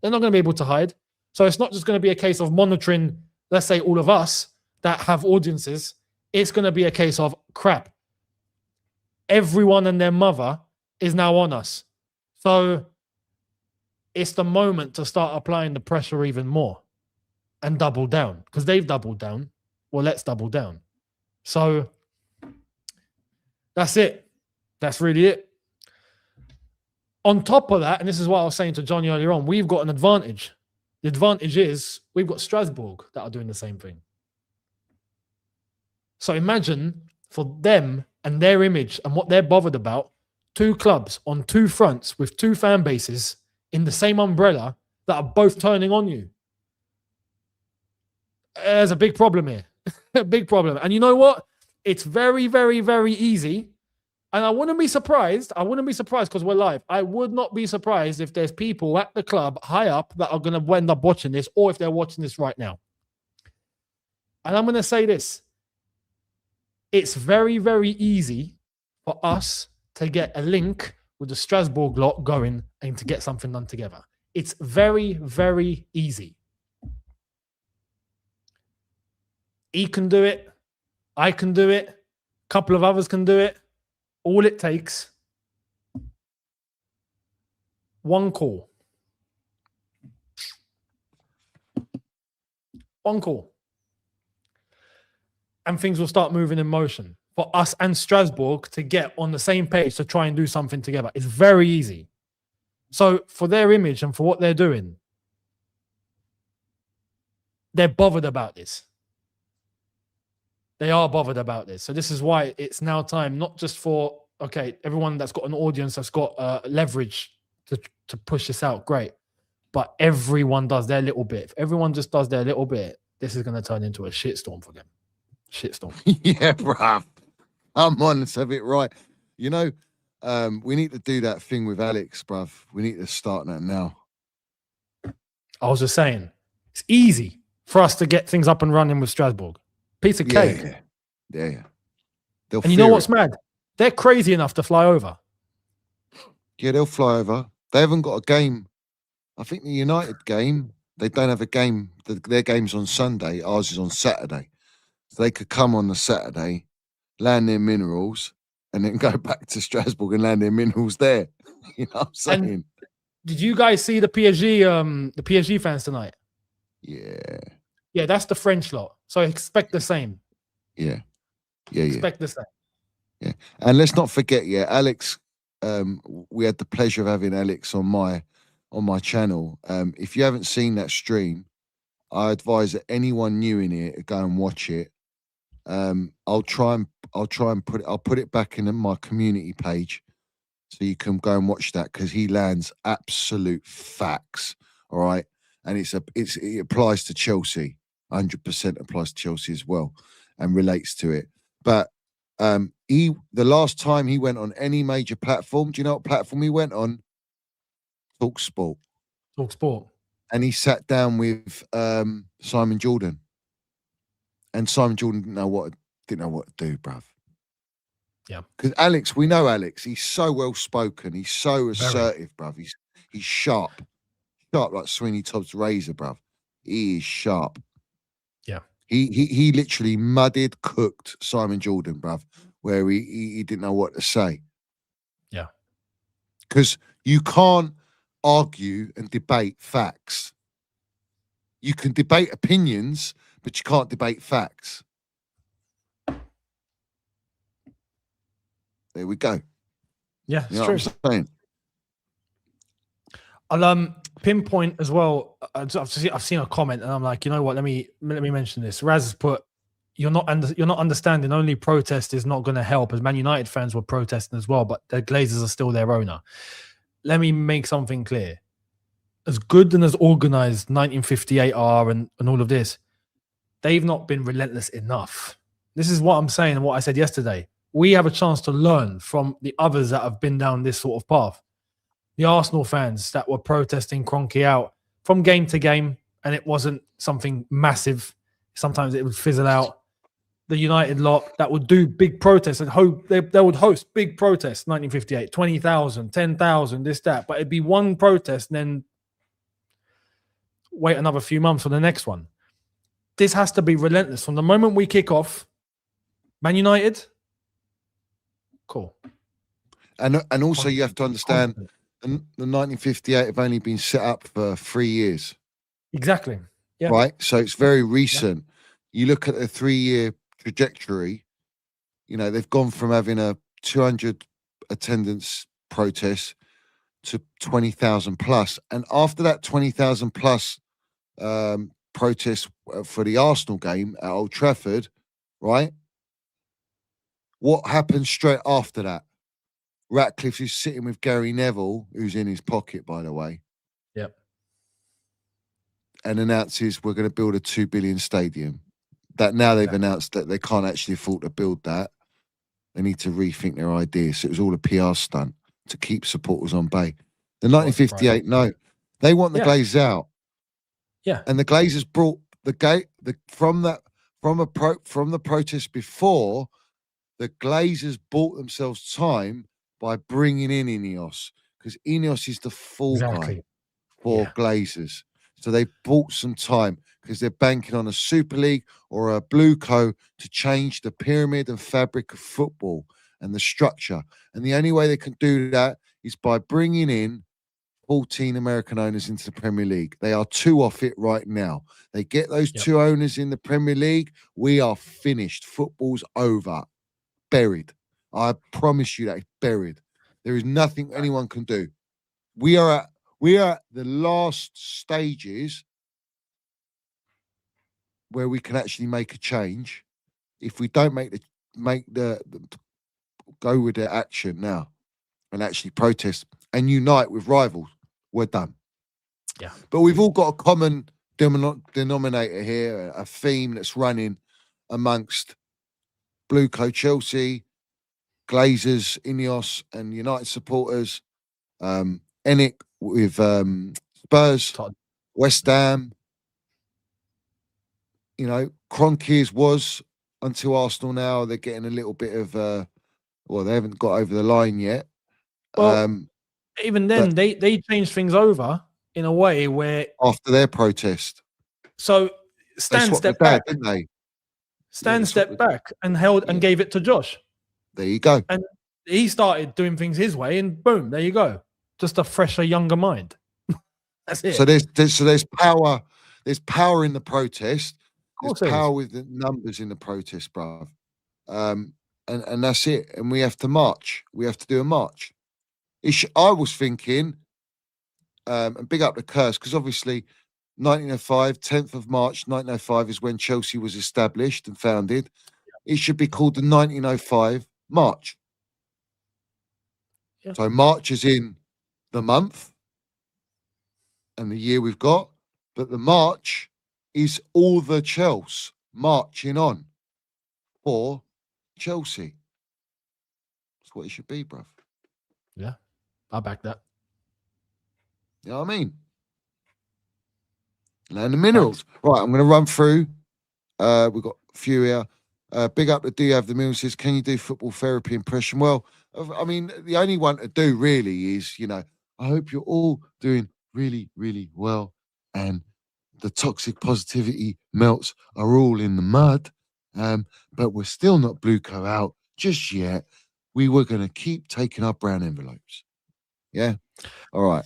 They're not going to be able to hide. So it's not just going to be a case of monitoring, let's say, all of us that have audiences. It's going to be a case of, crap, everyone and their mother is now on us. So it's the moment to start applying the pressure even more and double down, because they've doubled down. Well, let's double down. So that's it. That's really it. On top of that, and this is what I was saying to Johnny earlier on, we've got an advantage. The advantage is we've got Strasbourg that are doing the same thing. So imagine for them and their image and what they're bothered about, 2 clubs on 2 fronts with 2 fan bases in the same umbrella that are both turning on you. There's a big problem here. A big problem. And you know what? It's very, very, very easy. And I wouldn't be surprised. I wouldn't be surprised because we're live. I would not be surprised if there's people at the club high up that are going to end up watching this, or if they're watching this right now. And I'm going to say this. It's very, very easy for us to get a link with the Strasbourg lot going and to get something done together. It's very, very easy. He can do it. I can do it. A couple of others can do it. All it takes, one call. One call. And things will start moving in motion for us and Strasbourg to get on the same page to try and do something together. It's very easy. So for their image and for what they're doing, they're bothered about this. They are bothered about this. So this is why it's now time, not just for, okay, everyone that's got an audience, that's got leverage to push this out, great. But everyone does their little bit. If everyone just does their little bit, this is going to turn into a shitstorm for them. Shitstorm. Yeah, bruv. I'm on, let's have it right. You know, we need to do that thing with Alex, bruv. We need to start that now. I was just saying, it's easy for us to get things up and running with Strasbourg. Piece of cake. Yeah. And you know what's mad? They're crazy enough to fly over. Yeah, they'll fly over. They haven't got a game. I think the United game, they don't have a game. Their game's on Sunday. Ours is on Saturday. So they could come on the Saturday, land their minerals, and then go back to Strasbourg and land their minerals there. You know what I'm saying? And did you guys see the PSG fans tonight? Yeah. Yeah, that's the French lot. So expect the same. Yeah. Expect the same. Yeah. And let's not forget, Alex, we had the pleasure of having Alex on my channel. If you haven't seen that stream, I advise that anyone new in here to go and watch it. I'll try and put it back in my community page so you can go and watch that, because he lands absolute facts. All right. And it applies to Chelsea. 100% applies to Chelsea as well and relates to it. But the last time he went on any major platform, do you know what platform he went on? Talk Sport. And he sat down with Simon Jordan. And Simon Jordan didn't know what to do, bruv. Yeah. Because Alex, we know Alex. He's so well spoken. He's so assertive, bruv. He's sharp. Sharp like Sweeney Todd's razor, bruv. He is sharp. Yeah. He literally cooked Simon Jordan, bruv, where he didn't know what to say. Yeah. Because you can't argue and debate facts. You can debate opinions, but you can't debate facts. There we go. Yeah, it's you know true. What I'm saying? I'll pinpoint as well. I've seen a comment, and I'm like, you know what? Let me mention this. Raz has put, you're not understanding. Only protest is not going to help, as Man United fans were protesting as well, but the Glazers are still their owner. Let me make something clear. As good and as organized 1958 are and all of this, they've not been relentless enough. This is what I'm saying and what I said yesterday. We have a chance to learn from the others that have been down this sort of path. The Arsenal fans that were protesting Kroenke out from game to game, and it wasn't something massive. Sometimes it would fizzle out. The United lot that would do big protests and they would host big protests, 1958, 20,000, 10,000, this, that. But it'd be one protest and then wait another few months for the next one. This has to be relentless. From the moment we kick off, Man United, cool. And also you have to understand, the 1958 have only been set up for 3 years. Exactly. Yeah. Right? So it's very recent. Yeah. You look at the 3-year trajectory, you know, they've gone from having a 200 attendance protest to 20,000 plus. And after that 20,000 plus protest for the Arsenal game at Old Trafford, right? What happened straight after that? Ratcliffe is sitting with Gary Neville, who's in his pocket, by the way. Yep. And announces we're going to build a 2 billion stadium. That now they've announced that they can't actually afford to build that. They need to rethink their ideas. So it was all a PR stunt to keep supporters on bay. The 1958, no, they want the Glazers out. Yeah. And the Glazers brought from the protest before, the Glazers bought themselves time by bringing in Ineos, because Ineos is the fall guy for Glazers. So they bought some time because they're banking on a Super League or a BLUECO to change the pyramid and fabric of football and the structure. And the only way they can do that is by bringing in 14 American owners into the Premier League. They are 2 off it right now. They get those 2 owners in the Premier League, we are finished. Football's over. Buried. I promise you that it's buried. There is nothing anyone can do. We are at the last stages where we can actually make a change. If we don't make the go with the action now and actually protest and unite with rivals, we're done. Yeah. But we've all got a common denominator here, a theme that's running amongst BLUECO, Chelsea, Glazers, Ineos, and United supporters. Enic with Spurs, West Ham. You know, Kroenke's was until Arsenal now. They're getting a little bit of, well, they haven't got over the line yet. Well, even then, they changed things over in a way where after their protest. So Stan stepped back, didn't they? Stan stepped back and held and gave it to Josh. There you go. And he started doing things his way, and boom, there you go. Just a fresher, younger mind. That's it. So there's power. There's power in the protest. There's power with the numbers in the protest, bruv. And that's it. And we have to march. We have to do a march. I was thinking, and big up the curse, because obviously 1905, 10th of March, 1905 is when Chelsea was established and founded. It should be called the 1905 March. Yeah. So March is in the month and the year we've got, but the march is all the Chelsea marching on for Chelsea. That's what it should be, bruv. Yeah, I'll back that. You know what I mean? Land of minerals. Right, I'm going to run through. We've got a few here. Big up to Do You Have the Minerals says, can you do football therapy impression? Well, I mean, the only one to do really is, you know, I hope you're all doing really, really well. And the toxic positivity melts are all in the mud. But we're still not BLUECO out just yet. We were going to keep taking our brown envelopes. Yeah? All right.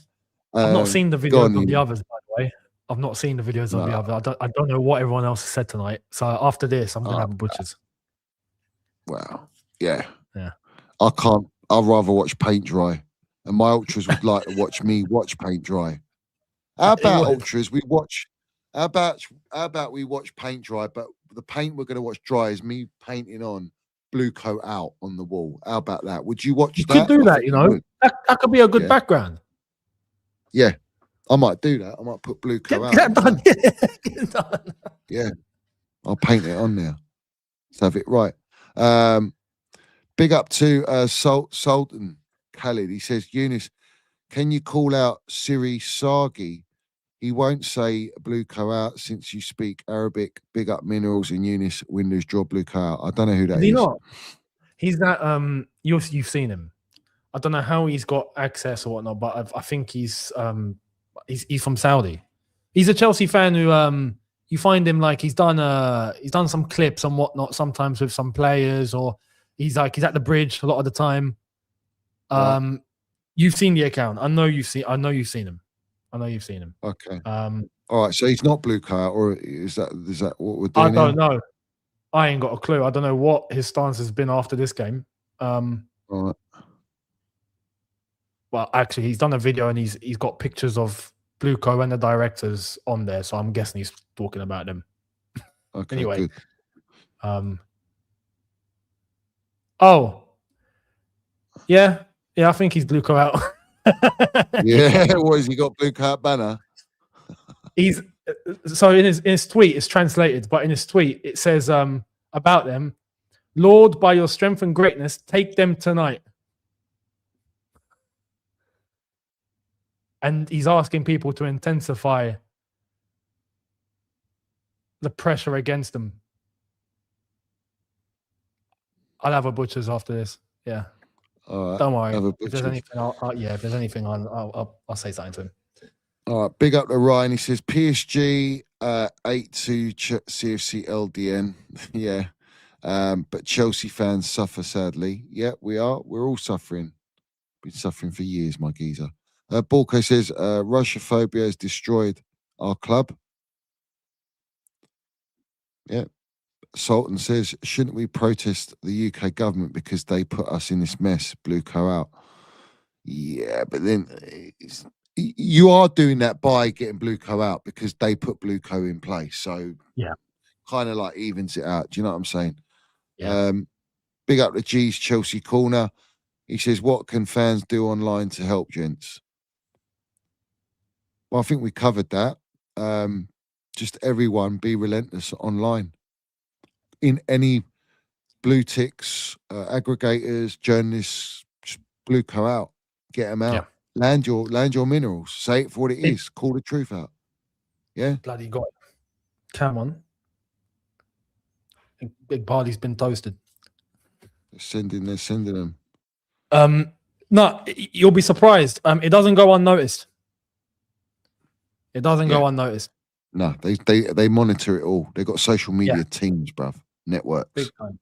I've not seen the videos of the others, by the way. I've not seen the videos of the others. I don't know what everyone else has said tonight. So after this, I'm going to have a butcher's. Wow. Yeah. Yeah. I can't. I'd rather watch paint dry. And my ultras would like to watch me watch paint dry. How about ultras? How about we watch paint dry, but the paint we're going to watch dry is me painting on BLUECO out on the wall. How about that? Would you watch that? You could do that, you know. That could be a good background. Yeah. I might do that. I might put BLUECO out. Get done. Get done. Yeah. I'll paint it on there. Let's have it right. Big up to Sultan Khalid. He says, Eunice, can you call out Siri Sagi? He won't say BLUECO out since you speak Arabic. Big up minerals in Eunice. Windows draw BLUECO out. I don't know who that is. He not? He's that you've seen him. I don't know how he's got access or whatnot, but I think he's from Saudi. He's a Chelsea fan who you find him like he's done some clips and whatnot sometimes with some players, or he's at the bridge a lot of the time. You've seen the account. I know you've seen him. Okay. All right. So he's not BLUECO out, or is that what we're doing? I don't know. I ain't got a clue. I don't know what his stance has been after this game. All right. Well, actually, he's done a video and he's got pictures of BLUECO and the directors on there, so I'm guessing he's talking about them. Okay. Anyway, good. Yeah, I think he's BLUECO out. Yeah, what has he got? BLUECO out banner. He's so in his tweet, it's translated, but in his tweet it says about them, Lord, by your strength and greatness, take them tonight. And he's asking people to intensify the pressure against them. I'll have a butcher's after this. Yeah. All right. Don't worry. If there's anything, if there's anything, I'll say something to him. All right, big up to Ryan. He says PSG 8-2 CFC LDN. Yeah. But Chelsea fans suffer sadly. Yeah, we are. We're all suffering. Been suffering for years, my geezer. BLUECO says Russophobia has destroyed our club. Yeah. Sultan says, shouldn't we protest the UK government because they put us in this mess? BLUECO out. Yeah, but then you are doing that by getting BLUECO out because they put BLUECO in place. So yeah, kind of like evens it out. Do you know what I'm saying? Yeah. Big up to G's Chelsea Corner. He says, what can fans do online to help, gents? Well, I think we covered that. Just everyone be relentless online. In any blue ticks, aggregators, journalists, just BLUECO out. Get them out. Yeah. Land your minerals. Say it for what it is. Call the truth out. Yeah. Bloody got it. Come on. Big Party's been toasted. They're sending them. No, you'll be surprised. It doesn't go unnoticed. It doesn't go unnoticed. No, they monitor it all. They've got social media teams, bruv. Networks. Big time.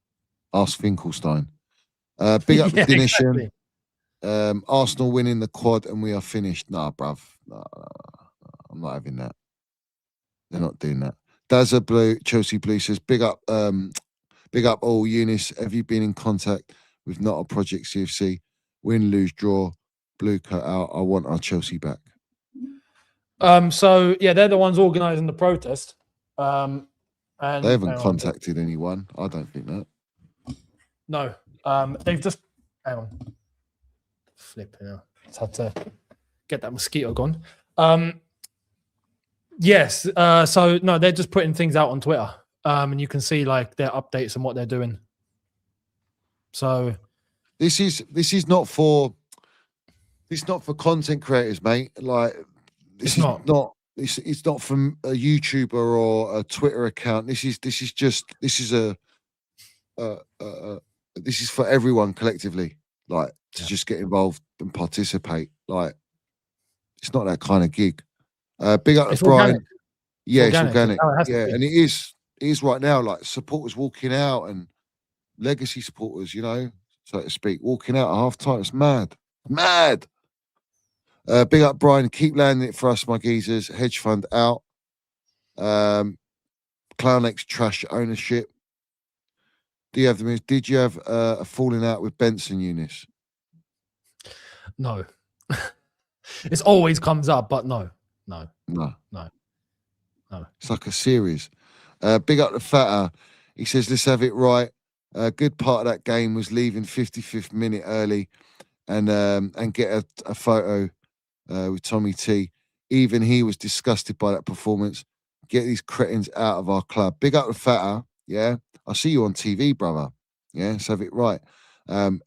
Ask Finkelstein. Big up the Dinisham. Exactly. Arsenal winning the quad and we are finished. Nah, bruv. Nah, I'm not having that. They're not doing that. Dazza Blue, Chelsea Blue says, big up all Eunice. Have you been in contact with Not a Project CFC? Win, lose, draw, BLUECO out. I want our Chelsea back. So yeah, they're the ones organising the protest. And they haven't contacted anyone. I don't think that. No. They've just hang on. Flipping out. Just had to get that mosquito gone. Yes. So no, they're just putting things out on Twitter. And you can see like their updates and what they're doing. So this is not for content creators, mate. Like it's not from a YouTuber or a Twitter account. This is for everyone collectively. Like to just get involved and participate. Like it's not that kind of gig. Big up to Brian. Organic. Yeah, it's organic. Yeah, and it is right now. Like supporters walking out and legacy supporters, you know, so to speak, walking out at half time. It's mad. Big up Brian. Keep landing it for us, my geezers. Hedge fund out. Clown X trash ownership. Do you have the? Did you have a falling out with Benson, Eunice? No. It always comes up, but no. It's like a series. Big up the Fatter. He says, let's have it right. A good part of that game was leaving 55th minute early and get a photo with Tommy T. Even he was disgusted by that performance. Get these cretins out of our club. Big up the Fatter. Yeah. I see you on TV, brother. Yeah. Let's have it right. And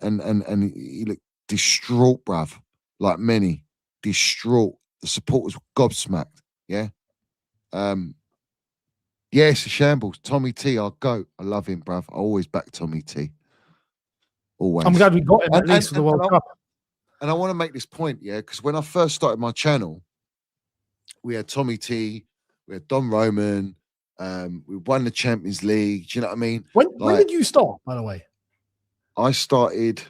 he looked distraught, bruv. Like many. Distraught. The supporters were gobsmacked. Yeah. Yeah, it's a shambles. Tommy T, our GOAT. I love him, bruv. I always back Tommy T. Always. I'm glad we got him at least for the World Cup. And I want to make this point, yeah, because when I first started my channel, we had Tommy T, we had Don Roman, we won the Champions League. Do you know what I mean? When did you start, by the way? I started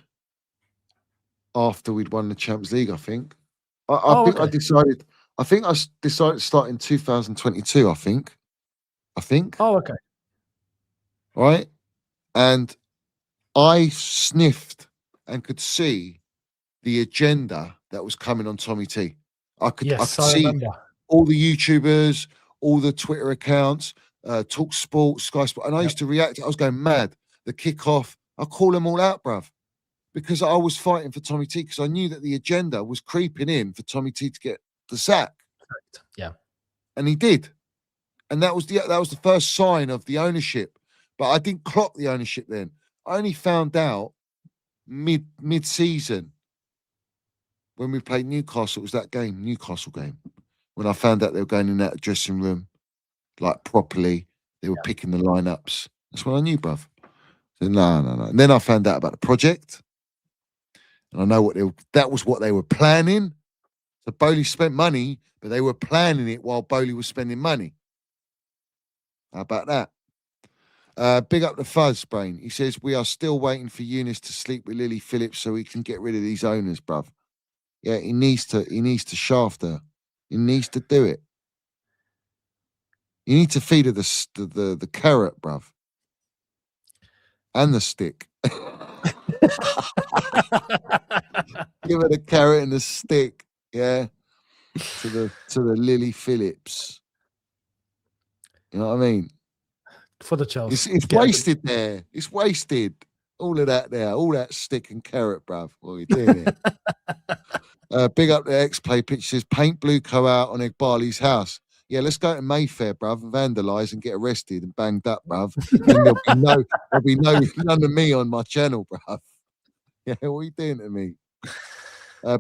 after we'd won the Champions League, I think. I decided to start in 2022, I think. Oh, okay. Right? And I sniffed and could see the agenda that was coming on Tommy T. I could see all the YouTubers, all the Twitter accounts, Talk Sport, Sky Sport, and I used to react. I was going mad. The kickoff, I call them all out, bruv, because I was fighting for Tommy T because I knew that the agenda was creeping in for Tommy T to get the sack. Correct. Yeah, and he did, and that was the first sign of the ownership. But I didn't clock the ownership then. I only found out mid-season when we played Newcastle. It was that game, Newcastle game, when I found out they were going in that dressing room like properly. They were picking the lineups. That's when I knew, bruv. So, no. And then I found out about the project, and I know that was what they were planning. So Bowley spent money, but they were planning it while Bowley was spending money. How about that? Big up the Fuzz Brain. He says, we are still waiting for Eunice to sleep with Lily Phillips so he can get rid of these owners, bruv. Yeah, he needs to shaft her. He needs to do it. You need to feed her the carrot, bruv. And the stick. Give her the carrot and the stick, yeah. To the Lily Phillips. You know what I mean? For the Chelsea. It's wasted there. It's wasted. All of that there. All that stick and carrot, bruv. What are you doing here? Big up the X-Play pitch says, paint BLUECO out on Iqbali's house. Yeah, let's go to Mayfair, bruv, and vandalise and get arrested and banged up, bruv. And there'll be none of me on my channel, bruv. Yeah, what are you doing to me?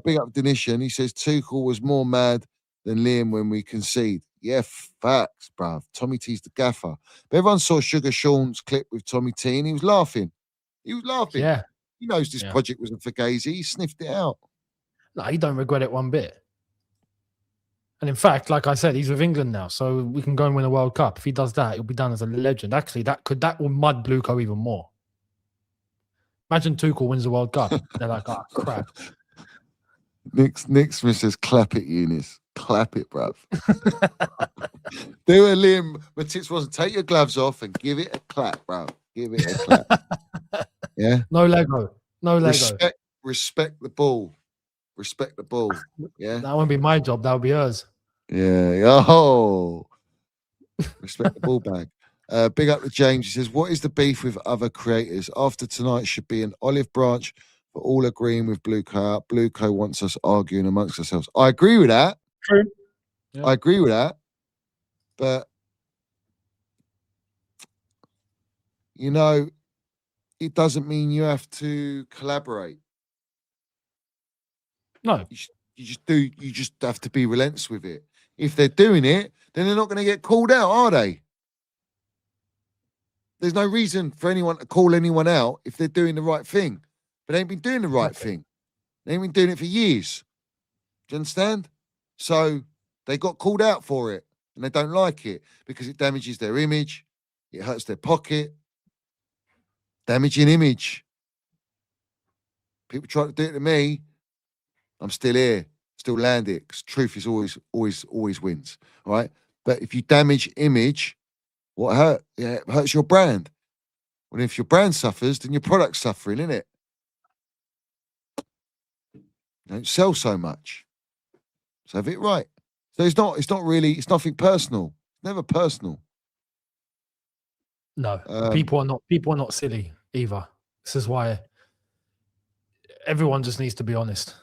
Big up Denishan. He says Tuchel was more mad than Liam when we concede. Yeah, facts, bruv. Tommy T's the gaffer. But everyone saw Sugar Sean's clip with Tommy T and he was laughing. He was laughing. Yeah. He knows this project was a fugazi. He sniffed it out. No, he don't regret it one bit. And in fact, like I said, he's with England now, so we can go and win a World Cup. If he does that, he'll be done as a legend. Actually, that will mud BLUECO even more. Imagine Tuchel wins the World Cup. They're like, oh, crap. Nick Smith says, clap it, Eunice. Clap it, bruv. Do a Liam. My tits wasn't. Take your gloves off and give it a clap, bruv. Give it a clap. Yeah? No Lego. No Lego. Respect the ball. Respect the ball. Yeah? That won't be my job. That'll be hers. Yeah. Oh. Respect the ball bag. Big up to James. He says, what is the beef with other creators? After tonight should be an olive branch for all agreeing with BLUECO out. BLUECO wants us arguing amongst ourselves. I agree with that. True. Yeah. I agree with that. But, you know, it doesn't mean you have to collaborate. No. You just have to be relentless with it. If they're doing it, then they're not going to get called out, are they? There's no reason for anyone to call anyone out if they're doing the right thing. But they ain't been doing the right thing. They ain't been doing it for years. Do you understand? So they got called out for it and they don't like it because it damages their image. It hurts their pocket. Damaging image. People try to do it to me. I'm still here. Still land it. Because truth is always wins. All right. But if you damage image, what hurt? Yeah, it hurts your brand. Well, if your brand suffers, then your product's suffering, isn't it? You don't sell so much. So have it right. So it's nothing personal. It's never personal. No. People are not silly either. This is why everyone just needs to be honest.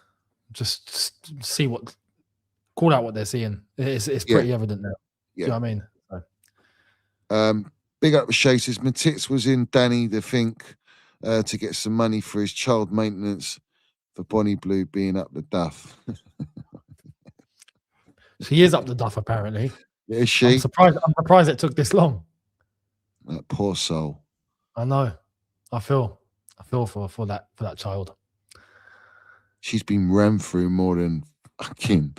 Just call out what they're seeing. It's pretty evident now. Yeah. Do you know what I mean? Big up Shay says, Matitz was in Danny the Fink to get some money for his child maintenance for Bonnie Blue being up the duff. She is up the duff, apparently. Yeah, is she? I'm surprised it took this long. That poor soul. I know. I feel for that child. She's been rammed through more than fucking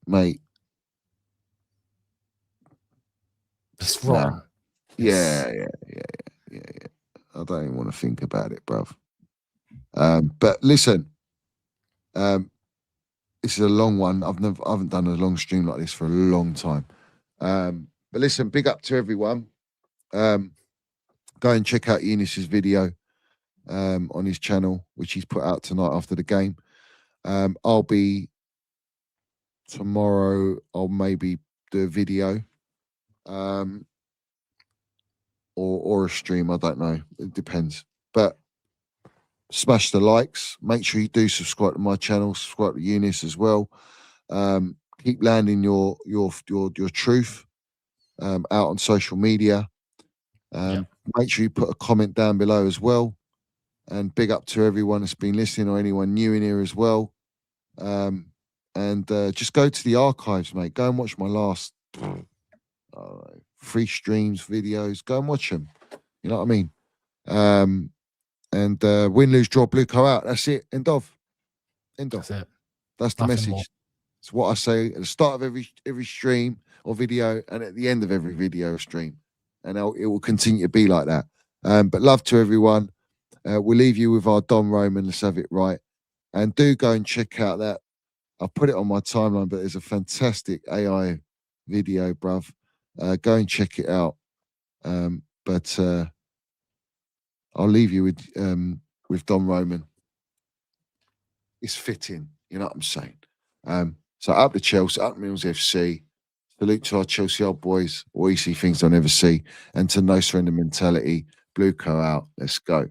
mate. It's wrong. Nah. Yeah. I don't even want to think about it, bruv. But listen, this is a long one. I haven't done a long stream like this for a long time. But listen, big up to everyone. Go and check out Eunice's video on his channel, which he's put out tonight after the game. I'll be tomorrow. I'll maybe do a video, or a stream. I don't know. It depends. But smash the likes. Make sure you do subscribe to my channel. Subscribe to Eunice as well. Keep landing your truth out on social media. Make sure you put a comment down below as well. And big up to everyone that's been listening or anyone new in here as well. And just go to the archives, mate. Go and watch my last 3 streams, videos. Go and watch them. You know what I mean? And win, lose, draw, BLUECO out. That's it. End of. End of. That's it. That's the Nothing message. more. It's what I say at the start of every stream or video, and at the end of every video or stream, and it will continue to be like that. But love to everyone. We'll leave you with our Don Roman. Let's have it right, and do go and check out that. I'll put it on my timeline, but there's a fantastic AI video, bruv. Go and check it out. But I'll leave you with Don Roman. It's fitting, you know what I'm saying? So up to Chelsea, up Mills FC. Salute to our Chelsea old boys. We see things they'll never see. And to No Surrender Mentality. BLUECO out. Let's go.